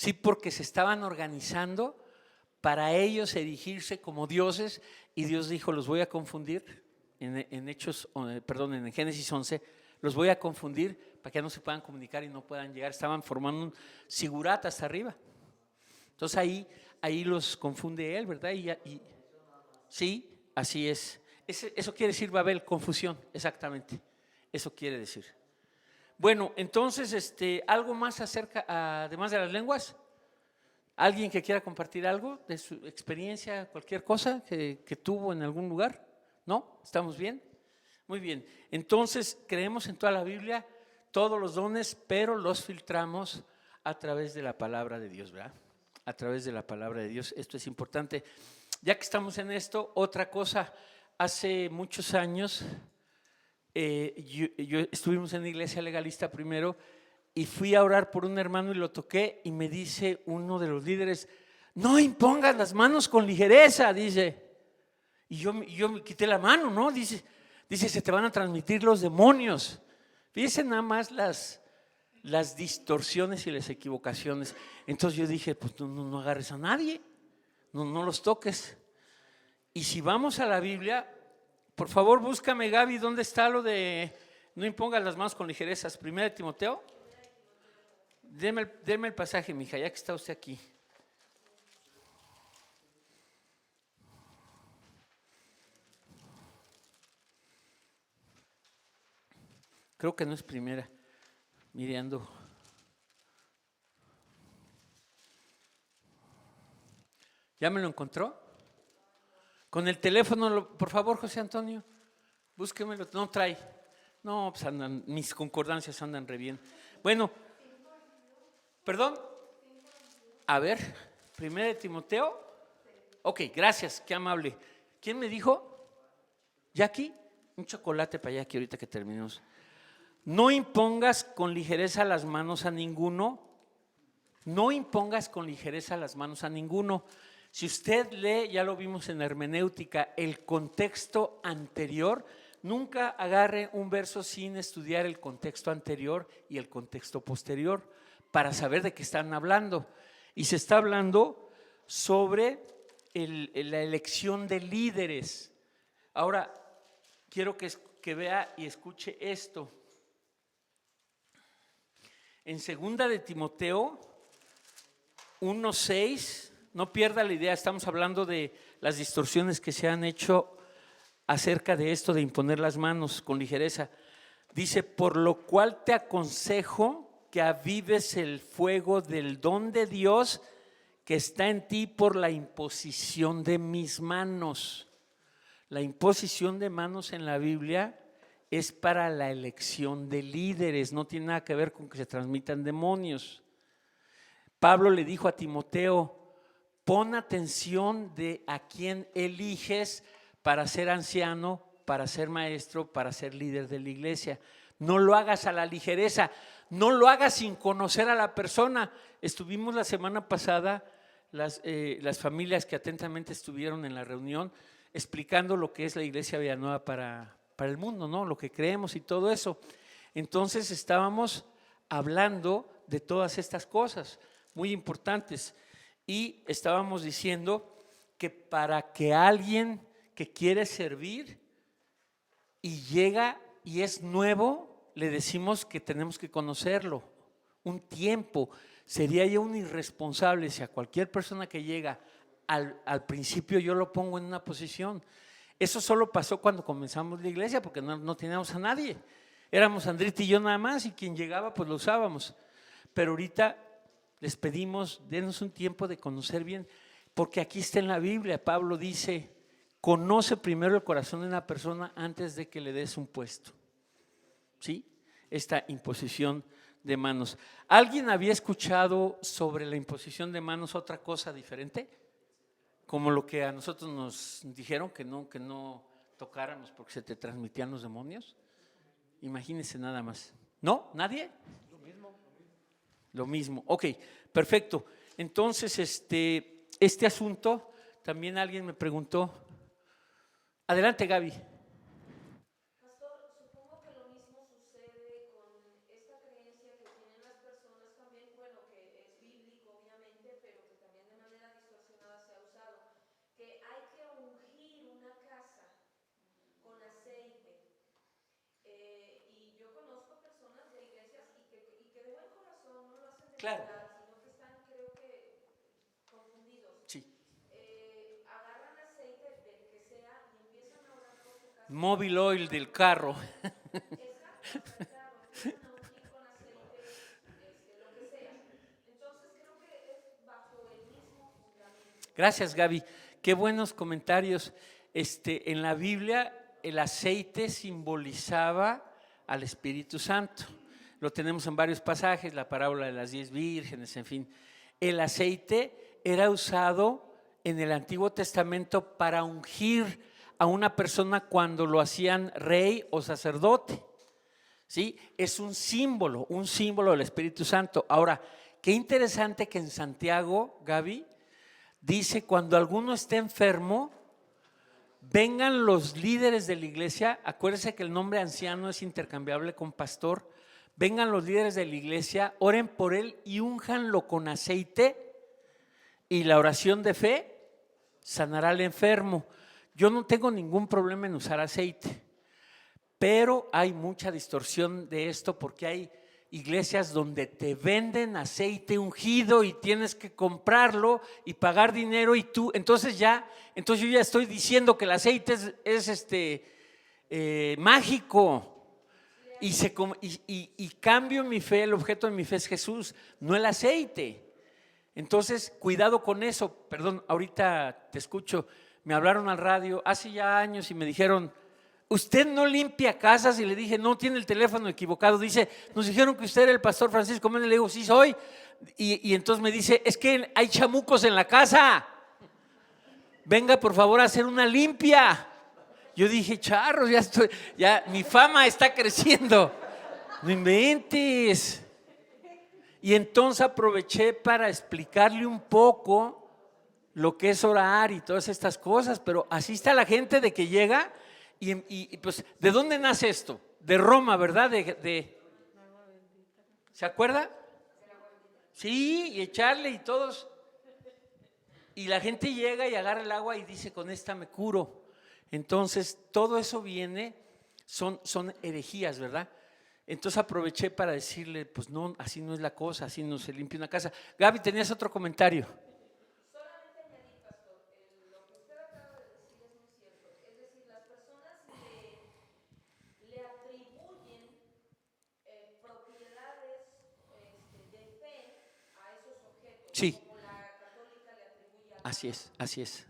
Sí, porque se estaban organizando para ellos erigirse como dioses, y Dios dijo, los voy a confundir, en Génesis 11, los voy a confundir para que ya no se puedan comunicar y no puedan llegar. Estaban formando un sigurat hasta arriba. Entonces ahí los confunde él, ¿verdad? Sí, así es. Eso quiere decir Babel, confusión, exactamente. Eso quiere decir. Bueno, entonces, ¿algo más acerca, además de las lenguas? ¿Alguien que quiera compartir algo de su experiencia, cualquier cosa que tuvo en algún lugar? ¿No? ¿Estamos bien? Muy bien. Entonces, creemos en toda la Biblia, todos los dones, pero los filtramos a través de la palabra de Dios, ¿verdad? A través de la palabra de Dios. Esto es importante. Ya que estamos en esto, otra cosa. Hace muchos años, yo estuvimos en la iglesia legalista primero, y fui a orar por un hermano y lo toqué, y me dice uno de los líderes, no impongas las manos con ligereza, dice. Y yo me quité la mano, ¿no? Dice, se te van a transmitir los demonios. Fíjense nada más las distorsiones y las equivocaciones. Entonces yo dije, pues no agarres a nadie, no los toques. Y si vamos a la Biblia, por favor búscame, Gaby, ¿dónde está lo de no impongas las manos con ligerezas? 1 Timoteo. Deme el pasaje, mija, ya que está usted aquí. Creo que no es primera. Mire, ando. ¿Ya me lo encontró? Con el teléfono, por favor, José Antonio, búsquemelo. No trae. No, pues andan, mis concordancias andan re bien. Bueno, perdón. A ver, 1 Timoteo. Ok, gracias, qué amable. ¿Quién me dijo? ¿Jackie? Un chocolate para Jackie ahorita que terminemos. No impongas con ligereza las manos a ninguno. No impongas con ligereza las manos a ninguno. Si usted lee, ya lo vimos en hermenéutica, el contexto anterior, nunca agarre un verso sin estudiar el contexto anterior y el contexto posterior para saber de qué están hablando. Y se está hablando sobre la elección de líderes. Ahora, quiero que vea y escuche esto. En 2 de Timoteo 1:6, no pierda la idea, estamos hablando de las distorsiones que se han hecho acerca de esto de imponer las manos con ligereza. Dice, por lo cual te aconsejo que avives el fuego del don de Dios que está en ti por la imposición de mis manos. La imposición de manos en la Biblia es para la elección de líderes, no tiene nada que ver con que se transmitan demonios. Pablo le dijo a Timoteo, pon atención de a quién eliges para ser anciano, para ser maestro, para ser líder de la iglesia. No lo hagas a la ligereza, no lo hagas sin conocer a la persona. Estuvimos la semana pasada, las familias que atentamente estuvieron en la reunión, explicando lo que es la Iglesia Villanueva para el mundo, ¿no? Lo que creemos y todo eso. Entonces estábamos hablando de todas estas cosas muy importantes y estábamos diciendo que para que alguien que quiere servir y llega y es nuevo, le decimos que tenemos que conocerlo un tiempo. Sería yo un irresponsable si a cualquier persona que llega al principio yo lo pongo en una posición. Eso solo pasó cuando comenzamos la iglesia porque no teníamos a nadie. Éramos Andrita y yo nada más y quien llegaba pues lo usábamos. Pero ahorita les pedimos, denos un tiempo de conocer bien, porque aquí está en la Biblia, Pablo dice, conoce primero el corazón de una persona antes de que le des un puesto. ¿Sí? Esta imposición de manos. ¿Alguien había escuchado sobre la imposición de manos otra cosa diferente? Como lo que a nosotros nos dijeron que no tocáramos porque se te transmitían los demonios. Imagínense nada más. ¿No? ¿Nadie? Lo mismo. Ok, perfecto. Entonces, este asunto, también alguien me preguntó. Adelante, Gaby. Pastor, supongo que lo mismo sucede con esta creencia que tienen las personas también, bueno, que es bíblico obviamente, Claro. sino que están, creo que, confundidos. Sí. Agarran aceite del que sea y empiezan a orar por su casa. Móvil oil del carro. Exacto, hasta el carro, empiezan a ungir con aceite, lo que sea. Entonces creo que es bajo el mismo fundamento. Gracias, Gaby. Qué buenos comentarios. En la Biblia el aceite simbolizaba al Espíritu Santo. Lo tenemos en varios pasajes, la parábola de las 10 vírgenes, en fin. El aceite era usado en el Antiguo Testamento para ungir a una persona cuando lo hacían rey o sacerdote. ¿Sí? Es un símbolo del Espíritu Santo. Ahora, qué interesante que en Santiago, Gaby, dice: cuando alguno esté enfermo, vengan los líderes de la iglesia. Acuérdense que el nombre anciano es intercambiable con pastor. Vengan los líderes de la iglesia, oren por él y únjanlo con aceite, y la oración de fe sanará al enfermo. Yo no tengo ningún problema en usar aceite, pero hay mucha distorsión de esto, porque hay iglesias donde te venden aceite ungido y tienes que comprarlo y pagar dinero, y tú, entonces yo ya estoy diciendo que el aceite es mágico, y cambio mi fe. El objeto de mi fe es Jesús, no el aceite. Entonces, cuidado con eso. Perdón, ahorita te escucho, me hablaron al radio hace ya años y me dijeron: ¿usted no limpia casas? Y le dije: no, tiene el teléfono equivocado. Dice: nos dijeron que usted era el pastor Francisco Méndez. Le digo: sí soy. Y entonces me dice: es que hay chamucos en la casa, venga por favor a hacer una limpia. Yo dije: charros, ya mi fama está creciendo, no inventes. Y entonces aproveché para explicarle un poco lo que es orar y todas estas cosas. Pero así está la gente, de que llega y pues, ¿de dónde nace esto? De Roma, ¿verdad? ¿Se acuerda? Sí, y echarle y todos. Y la gente llega y agarra el agua y dice: con esta me curo. Entonces, todo eso viene, son herejías, ¿verdad? Entonces aproveché para decirle: pues no, así no es la cosa, así no se limpia una casa. Gaby, ¿tenías otro comentario? Solamente añadir, pastor, lo que usted acaba de decir es muy cierto. Es decir, las personas le atribuyen propiedades de fe a esos objetos, Sí. como la católica le atribuye a Así es, así es.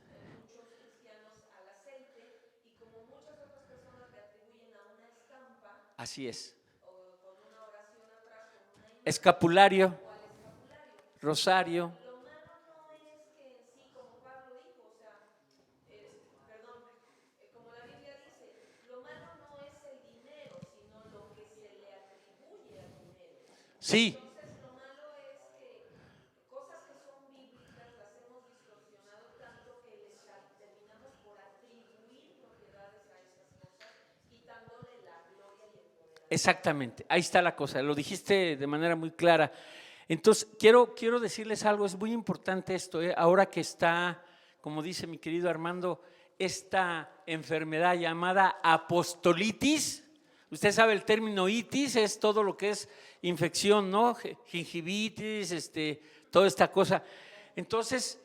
muchos cristianos al aceite, y como muchas otras personas le atribuyen a una estampa Así es. o con una oración atrás, con una imagen Escapulario, o al escapulario. rosario. Lo malo no es que en sí, como Pablo dijo, o sea, perdón, como la Biblia dice, lo malo no es el dinero, sino lo que se le atribuye al dinero. Sí, Entonces, lo malo es que cosas que son bíblicas las hemos distorsionado tanto que les terminamos por atribuir propiedades a esas cosas, quitándole la gloria y el poder. exactamente. Ahí está la cosa. Lo dijiste de manera muy clara. Entonces, quiero decirles algo. Es muy importante esto, ¿eh? Ahora que está, como dice mi querido Armando, esta enfermedad llamada apostolitis. Usted sabe el término itis, es todo lo que es infección, ¿no? Gingivitis, toda esta cosa. Entonces,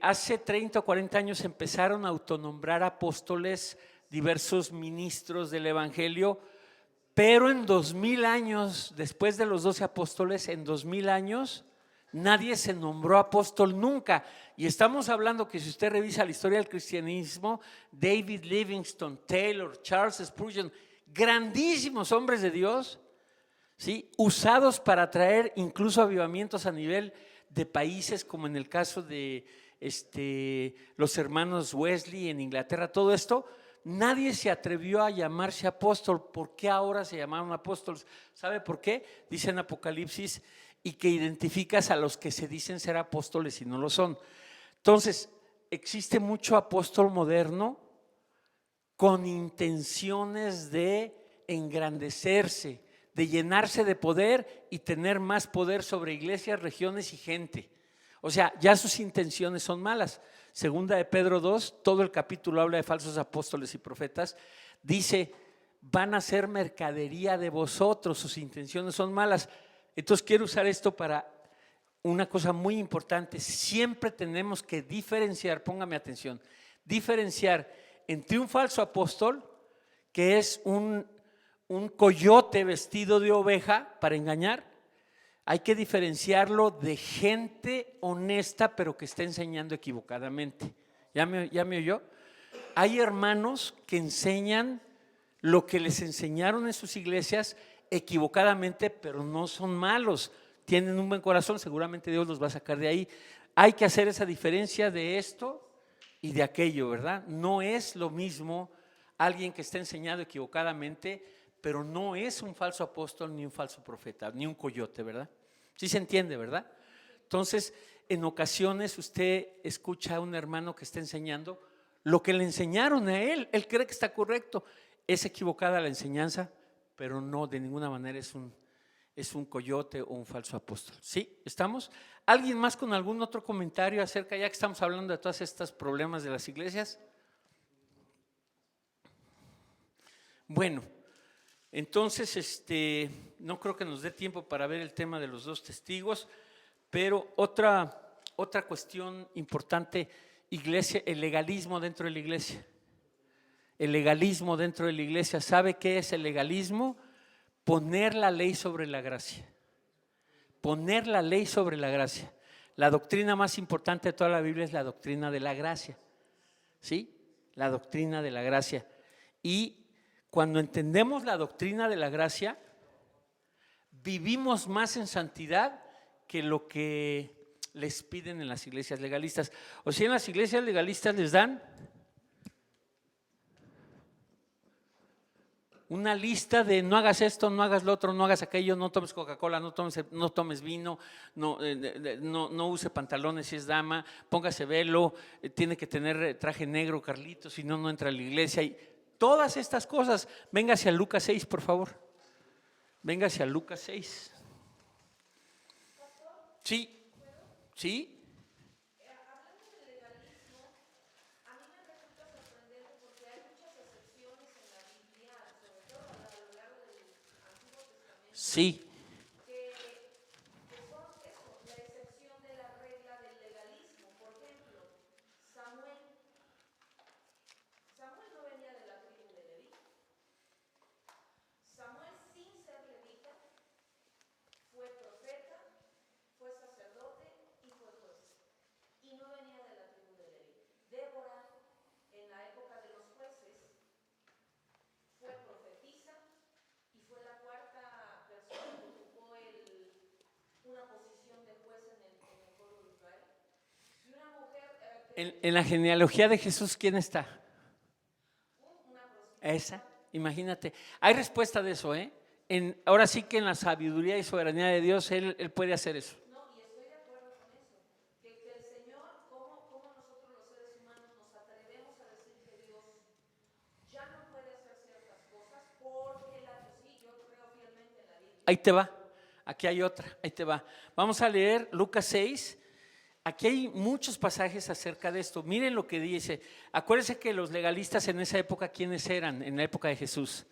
hace 30 o 40 años empezaron a autonombrar apóstoles diversos ministros del evangelio, pero en 2000 años, después de los 12 apóstoles, en 2000 años, nadie se nombró apóstol nunca. Y estamos hablando que, si usted revisa la historia del cristianismo, David Livingstone, Taylor, Charles Spurgeon, grandísimos hombres de Dios, ¿sí?, usados para traer incluso avivamientos a nivel de países, como en el caso de los hermanos Wesley en Inglaterra. Todo esto, nadie se atrevió a llamarse apóstol. ¿Por qué ahora se llamaron apóstoles? ¿Sabe por qué? Dice en Apocalipsis: y que identificas a los que se dicen ser apóstoles y no lo son. Entonces, existe mucho apóstol moderno con intenciones de engrandecerse, de llenarse de poder y tener más poder sobre iglesias, regiones y gente. O sea, ya sus intenciones son malas. Segunda de Pedro 2, todo el capítulo habla de falsos apóstoles y profetas. Dice: van a ser mercadería de vosotros, sus intenciones son malas. Entonces quiero usar esto para una cosa muy importante. Siempre tenemos que diferenciar, póngame atención, diferenciar entre un falso apóstol, que es un coyote vestido de oveja para engañar. Hay que diferenciarlo de gente honesta, pero que está enseñando equivocadamente. ¿Ya me oyó? Hay hermanos que enseñan lo que les enseñaron en sus iglesias equivocadamente, pero no son malos. Tienen un buen corazón, seguramente Dios los va a sacar de ahí. Hay que hacer esa diferencia de esto y de aquello, ¿verdad? No es lo mismo alguien que está enseñado equivocadamente, pero no es un falso apóstol, ni un falso profeta, ni un coyote, ¿verdad? Sí se entiende, ¿verdad? Entonces, en ocasiones usted escucha a un hermano que está enseñando lo que le enseñaron a él cree que está correcto. Es equivocada la enseñanza, pero no, de ninguna manera es un coyote o un falso apóstol. ¿Sí? ¿Estamos? ¿Alguien más con algún otro comentario acerca, ya que estamos hablando de todos estos problemas de las iglesias? Bueno, entonces no creo que nos dé tiempo para ver el tema de los 2 testigos, pero otra cuestión importante, iglesia, el legalismo dentro de la iglesia. El legalismo dentro de la iglesia. ¿Sabe qué es el legalismo? Poner la ley sobre la gracia. Poner la ley sobre la gracia. La doctrina más importante de toda la Biblia es la doctrina de la gracia. ¿Sí? La doctrina de la gracia. Y cuando entendemos la doctrina de la gracia, vivimos más en santidad que lo que les piden en las iglesias legalistas. O sea, en las iglesias legalistas les dan una lista de no hagas esto, no hagas lo otro, no hagas aquello, no tomes Coca-Cola, no tomes vino, no use pantalones si es dama, póngase velo, tiene que tener traje negro, Carlitos, si no, no entra a la iglesia. Y todas estas cosas. Véngase a Lucas 6, por favor. Véngase a Lucas 6. Sí. ¿Sí? Hablando del legalismo, a mí me resulta sorprendente porque hay muchas excepciones en la Biblia, sobre todo a lo largo del Antiguo Testamento, Sí. que son eso, la excepción de la regla del legalismo. Por ejemplo, Samuel no venía de la tribu de Leví. Samuel, sin ser levita, fue profeta, fue sacerdote y fue juez. Y no venía de la tribu de Leví. Débora, en la época de los jueces, fue profetisa y fue la 4ª persona que ocupó una posición de juez en el pueblo de Israel. Y una mujer En la genealogía de Jesús, ¿quién está? Esa, imagínate. Hay respuesta de eso, ¿eh? Ahora sí que en la sabiduría y soberanía de Dios, Él puede hacer eso. No, y estoy de acuerdo con eso. Que el Señor, ¿cómo nosotros los seres humanos nos atrevemos a decir que Dios ya no puede hacer ciertas cosas porque sí, yo creo fielmente en la Biblia. Ahí te va. Aquí hay otra. Ahí te va. Vamos a leer Lucas 6. Aquí hay muchos pasajes acerca de esto. Miren lo que dice. Acuérdense que los legalistas en esa época, ¿quiénes eran? En la época de Jesús.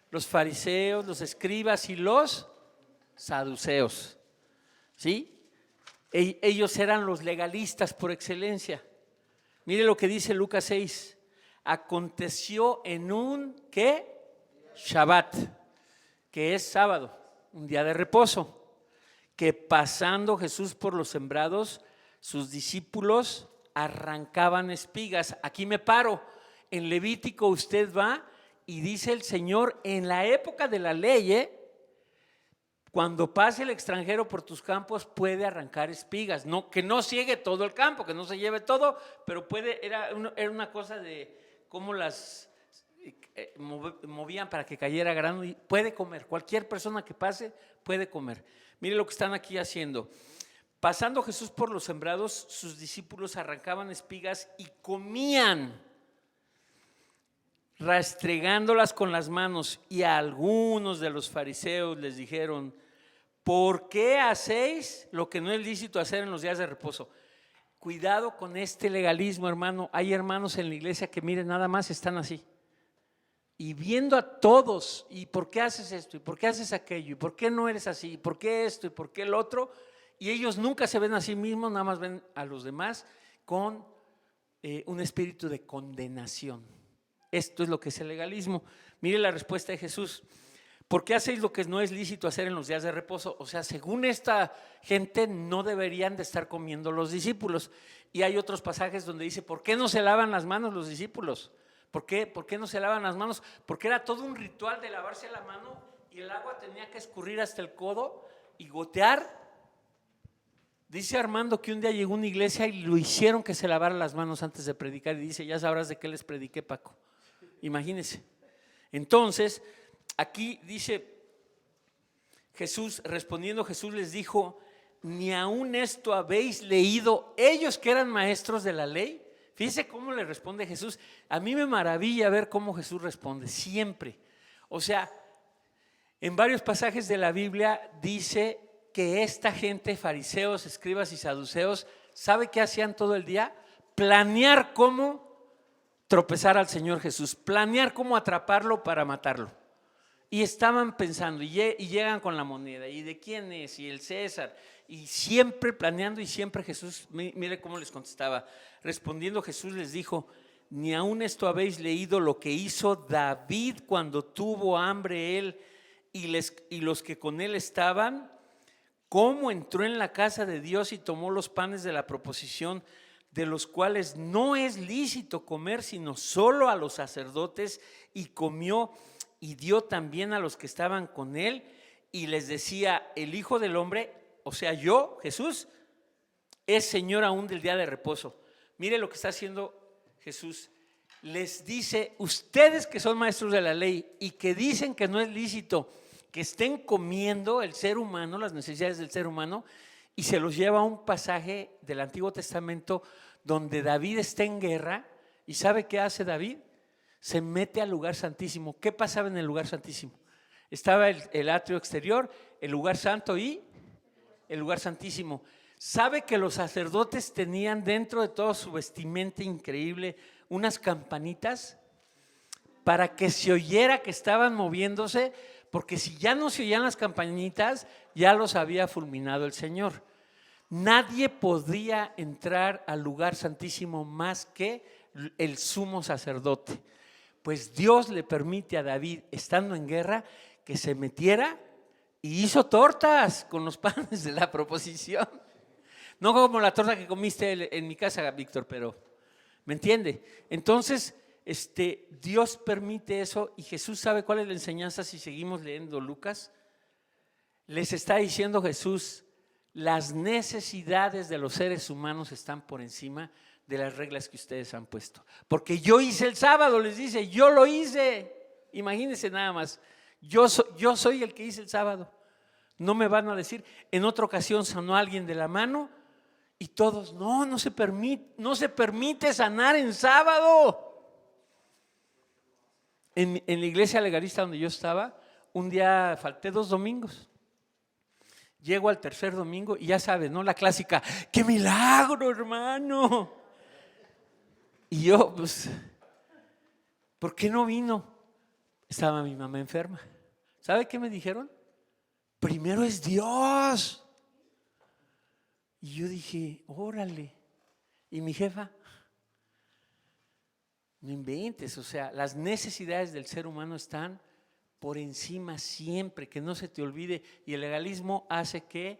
Los fariseos, los escribas y los saduceos. ¿Sí? Ellos eran los legalistas por excelencia. Mire lo que dice Lucas 6. Aconteció en un, ¿qué? Shabbat, que es sábado, un día de reposo, que pasando Jesús por los sembrados, sus discípulos arrancaban espigas. Aquí me paro. En Levítico usted va y dice el Señor, en la época de la ley, cuando pase el extranjero por tus campos puede arrancar espigas, no, que no ciegue todo el campo, que no se lleve todo, pero era una cosa de cómo las movían para que cayera grano y puede comer, cualquier persona que pase puede comer. Mire lo que están aquí haciendo. Pasando Jesús por los sembrados, sus discípulos arrancaban espigas y comían, rastregándolas con las manos. Y a algunos de los fariseos les dijeron: ¿por qué hacéis lo que no es lícito hacer en los días de reposo? Cuidado con este legalismo, hermano. Hay hermanos en la iglesia que miren, nada más están así. y viendo a todos, y por qué haces esto, y por qué haces aquello, y por qué no eres así, y por qué esto, y por qué el otro, y ellos nunca se ven a sí mismos, nada más ven a los demás con un espíritu de condenación. Esto es lo que es el legalismo. Mire la respuesta de Jesús. ¿Por qué hacéis lo que no es lícito hacer en los días de reposo? O sea, según esta gente no deberían de estar comiendo los discípulos. Y hay otros pasajes donde dice, ¿por qué no se lavan las manos los discípulos? ¿Por qué no se lavan las manos? Porque era todo un ritual de lavarse la mano y el agua tenía que escurrir hasta el codo y gotear. Dice Armando que un día llegó a una iglesia y lo hicieron que se lavara las manos antes de predicar y dice, ya sabrás de qué les prediqué, Paco. Imagínense. Entonces, aquí dice Jesús, respondiendo Jesús les dijo, ni aún esto habéis leído, ellos que eran maestros de la ley. Fíjense cómo le responde Jesús. A mí me maravilla ver cómo Jesús responde, siempre. O sea, en varios pasajes de la Biblia dice que esta gente, fariseos, escribas y saduceos, ¿sabe qué hacían todo el día? Planear cómo tropezar al Señor Jesús, planear cómo atraparlo para matarlo. Y estaban pensando, y llegan con la moneda, y de quién es, y el César, y siempre planeando, y siempre Jesús, mire cómo les contestaba. Respondiendo Jesús les dijo, ni aún esto habéis leído lo que hizo David cuando tuvo hambre él y los que con él estaban, cómo entró en la casa de Dios y tomó los panes de la proposición, de los cuales no es lícito comer, sino solo a los sacerdotes, y comió y dio también a los que estaban con él, y les decía, el Hijo del Hombre, o sea yo, Jesús, es Señor aún del día de reposo. Mire lo que está haciendo Jesús. Les dice, ustedes que son maestros de la ley y que dicen que no es lícito que estén comiendo el ser humano, las necesidades del ser humano, y se los lleva a un pasaje del Antiguo Testamento donde David está en guerra. ¿Y sabe qué hace David? Se mete al lugar santísimo. ¿Qué pasaba en el lugar santísimo? Estaba el atrio exterior, el lugar santo y el lugar santísimo. ¿Sabe que los sacerdotes tenían dentro de todo su vestimenta increíble unas campanitas para que se oyera que estaban moviéndose? Porque si ya no se oían las campanitas, ya los había fulminado el Señor. Nadie podía entrar al lugar santísimo más que el sumo sacerdote. Pues Dios le permite a David, estando en guerra, que se metiera y hizo tortas con los panes de la proposición. No como la torta que comiste en mi casa, Víctor, pero ¿me entiende? Entonces, Dios permite eso, y Jesús sabe cuál es la enseñanza. Si seguimos leyendo Lucas, les está diciendo Jesús, las necesidades de los seres humanos están por encima de las reglas que ustedes han puesto. Porque yo hice el sábado, les dice, yo lo hice. Imagínense nada más, yo soy el que hice el sábado. No me van a decir, en otra ocasión sanó a alguien de la mano y todos, no se permite sanar en sábado. En la iglesia legalista donde yo estaba, un día falté 2 domingos. Llego al tercer domingo y ya sabes, ¿no? La clásica, ¡qué milagro, hermano! Y yo, pues, ¿por qué no vino? Estaba mi mamá enferma. ¿Sabe qué me dijeron? Primero es Dios. Y yo dije, órale. Y mi jefa, no inventes, o sea, las necesidades del ser humano están por encima siempre, que no se te olvide. Y el legalismo hace que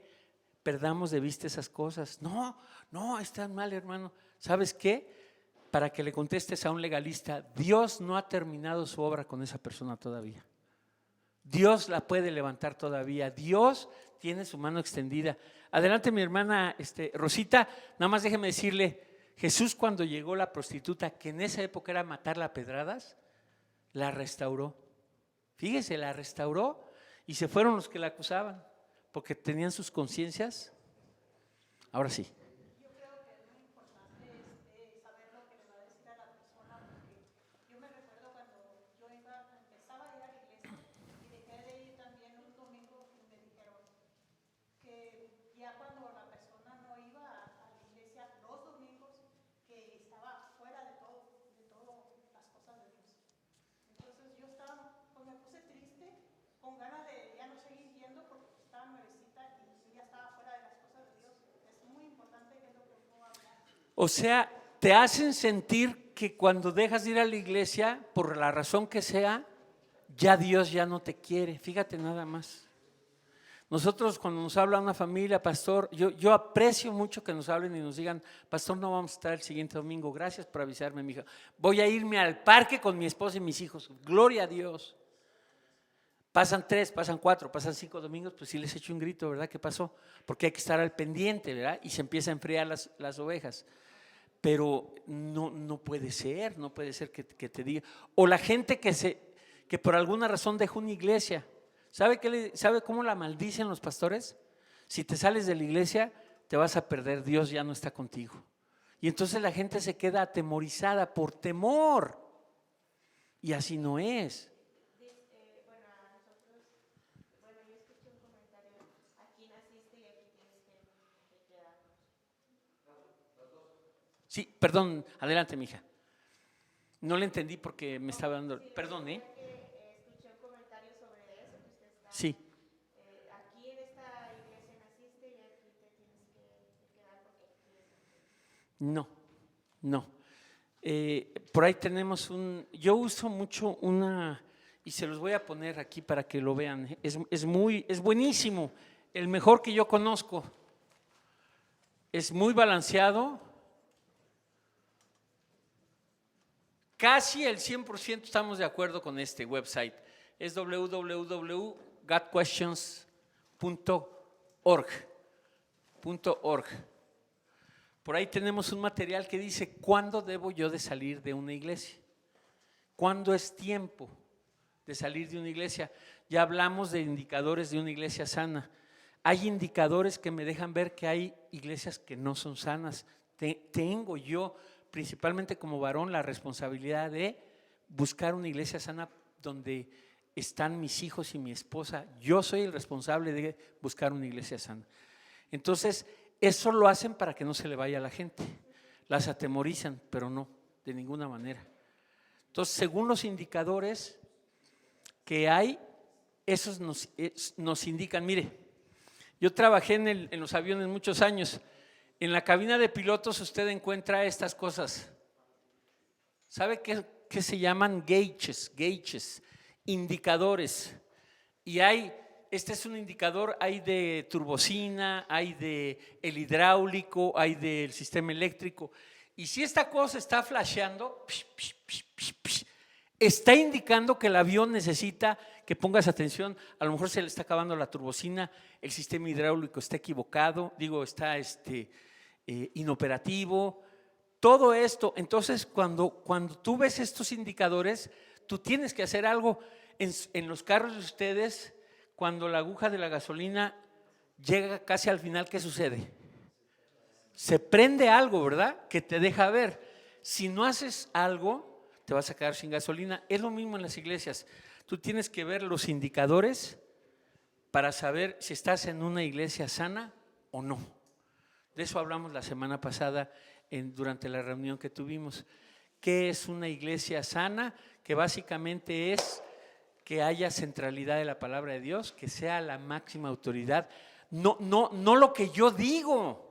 perdamos de vista esas cosas. No, están mal, hermano. ¿Sabes qué? Para que le contestes a un legalista, Dios no ha terminado su obra con esa persona todavía. Dios la puede levantar todavía. Dios tiene su mano extendida. Adelante, mi hermana Rosita. Nada más déjeme decirle, Jesús, cuando llegó la prostituta, que en esa época era matarla a pedradas, la restauró. Fíjese, la restauró, y se fueron los que la acusaban porque tenían sus conciencias. Ahora sí. Yo creo que es muy importante saber lo que le va a decir a la persona, porque yo me recuerdo cuando yo empezaba a ir a la iglesia y dejé de ir también un domingo, y me dijeron que ya cuando la persona no iba a la iglesia los domingos, que estaba fuera de todo las cosas de Dios. Entonces yo O sea, te hacen sentir que cuando dejas de ir a la iglesia, por la razón que sea, ya Dios ya no te quiere. Fíjate nada más. Nosotros cuando nos habla una familia, pastor, yo aprecio mucho que nos hablen y nos digan, pastor, no vamos a estar el siguiente domingo, gracias por avisarme, mija. Voy a irme al parque con mi esposa y mis hijos, gloria a Dios. Pasan 3, pasan 4, pasan 5 domingos, pues sí les echo un grito, ¿verdad? ¿Qué pasó? Porque hay que estar al pendiente, ¿verdad? Y se empieza a enfriar las ovejas. Pero no puede ser, no puede ser que te diga. O la gente que por alguna razón dejó una iglesia. ¿Sabe cómo la maldicen los pastores? Si te sales de la iglesia, te vas a perder, Dios ya no está contigo. Y entonces la gente se queda atemorizada por temor. Y así no es. Bueno, a nosotros, bueno, yo escuché un comentario, aquí naciste y aquí tienes que quedarnos. Sí, perdón, adelante, mija. No le entendí porque me estaba dando, perdón, ¿eh? Escuché un comentario sobre eso que usted está. Sí. Aquí en esta iglesia naciste y aquí te tienes que quedar porque aquí tienes que. No. Por ahí tenemos yo uso mucho y se los voy a poner aquí para que lo vean. Es buenísimo, el mejor que yo conozco. Es muy balanceado. Casi el 100% estamos de acuerdo con este website. Es www.godquestions.org. Por ahí tenemos un material que dice, ¿cuándo debo yo de salir de una iglesia? ¿Cuándo es tiempo de salir de una iglesia? Ya hablamos de indicadores de una iglesia sana. Hay indicadores que me dejan ver que hay iglesias que no son sanas. Tengo yo, principalmente como varón, la responsabilidad de buscar una iglesia sana donde están mis hijos y mi esposa. Yo soy el responsable de buscar una iglesia sana. Entonces, eso lo hacen para que no se le vaya a la gente. Las atemorizan, pero no, de ninguna manera. Entonces, según los indicadores que hay, esos nos indican, mire, yo trabajé en los aviones muchos años. En la cabina de pilotos usted encuentra estas cosas. ¿Sabe qué se llaman gauges, indicadores? Y este es un indicador, hay de turbocina, hay de el hidráulico, hay del sistema eléctrico. Y si esta cosa está flasheando, está indicando que el avión necesita que pongas atención. A lo mejor se le está acabando la turbocina, el sistema hidráulico está equivocado, está inoperativo. Todo esto, entonces cuando tú ves estos indicadores, tú tienes que hacer algo. En los carros de ustedes, cuando la aguja de la gasolina llega casi al final, ¿qué sucede? Se prende algo, ¿verdad? Que te deja ver. Si no haces algo, te vas a quedar sin gasolina. Es lo mismo en las iglesias. Tú tienes que ver los indicadores para saber si estás en una iglesia sana o no. De eso hablamos la semana pasada durante la reunión que tuvimos. ¿Qué es una iglesia sana? Que básicamente es que haya centralidad de la palabra de Dios, que sea la máxima autoridad. No lo que yo digo.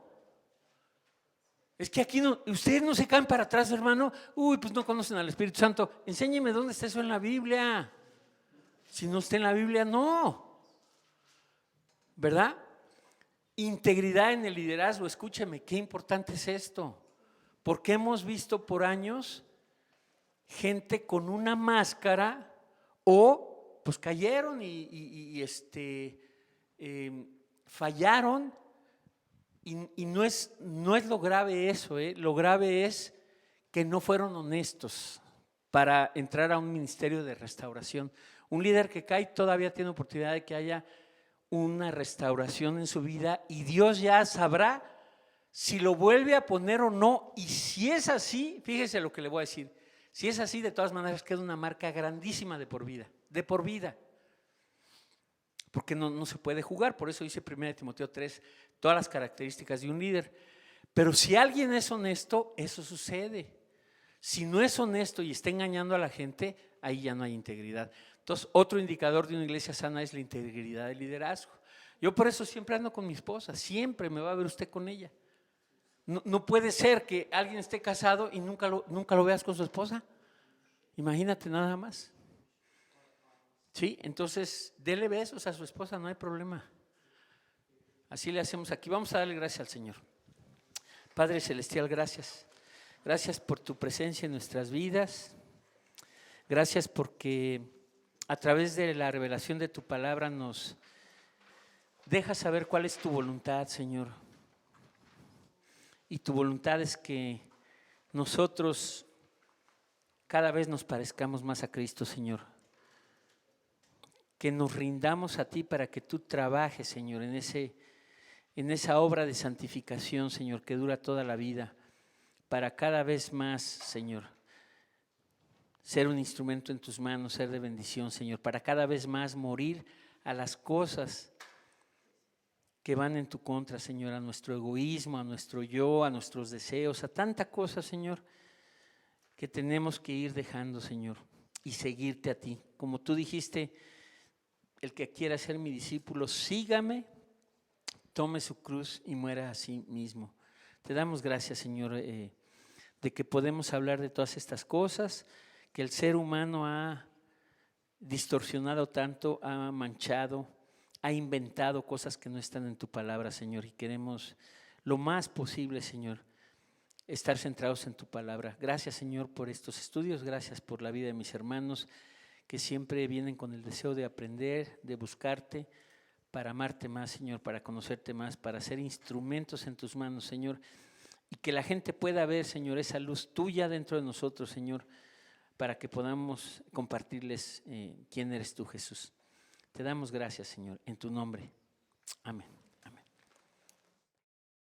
Es que aquí ustedes no se caen para atrás, hermano. Pues no conocen al Espíritu Santo. Enséñeme dónde está eso en la Biblia. Si no está en la Biblia, no. ¿Verdad? Integridad en el liderazgo. Escúcheme, qué importante es esto. Porque hemos visto por años gente con una máscara o pues cayeron y fallaron. Y no es lo grave eso, lo grave es que no fueron honestos para entrar a un ministerio de restauración. Un líder que cae todavía tiene oportunidad de que haya una restauración en su vida y Dios ya sabrá si lo vuelve a poner o no. Y si es así, fíjese lo que le voy a decir, si es así, de todas maneras queda una marca grandísima de por vida, porque no se puede jugar. Por eso dice 1 Timoteo 3, todas las características de un líder. Pero si alguien es honesto, eso sucede. Si no es honesto y está engañando a la gente, ahí ya no hay integridad. Entonces, otro indicador de una iglesia sana es la integridad del liderazgo. Yo por eso siempre ando con mi esposa, siempre me va a ver usted con ella. No puede ser que alguien esté casado y nunca lo veas con su esposa. Imagínate nada más. Sí, entonces dele besos a su esposa, no hay problema. Así le hacemos aquí. Vamos a darle gracias al Señor. Padre Celestial, gracias. Gracias por tu presencia en nuestras vidas. Gracias porque a través de la revelación de tu palabra nos dejas saber cuál es tu voluntad, Señor. Y tu voluntad es que nosotros cada vez nos parezcamos más a Cristo, Señor. Que nos rindamos a ti para que tú trabajes, Señor, en esa obra de santificación, Señor, que dura toda la vida, para cada vez más, Señor, ser un instrumento en tus manos, ser de bendición, Señor, para cada vez más morir a las cosas que van en tu contra, Señor, a nuestro egoísmo, a nuestro yo, a nuestros deseos, a tanta cosa, Señor, que tenemos que ir dejando, Señor, y seguirte a ti. Como tú dijiste, el que quiera ser mi discípulo, sígame, tome su cruz y muera a sí mismo. Te damos gracias, Señor, de que podemos hablar de todas estas cosas, que el ser humano ha distorsionado tanto, ha manchado, ha inventado cosas que no están en tu palabra, Señor, y queremos lo más posible, Señor, estar centrados en tu palabra. Gracias, Señor, por estos estudios, gracias por la vida de mis hermanos, que siempre vienen con el deseo de aprender, de buscarte, para amarte más, Señor, para conocerte más, para ser instrumentos en tus manos, Señor, y que la gente pueda ver, Señor, esa luz tuya dentro de nosotros, Señor, para que podamos compartirles quién eres tú, Jesús. Te damos gracias, Señor, en tu nombre. Amén.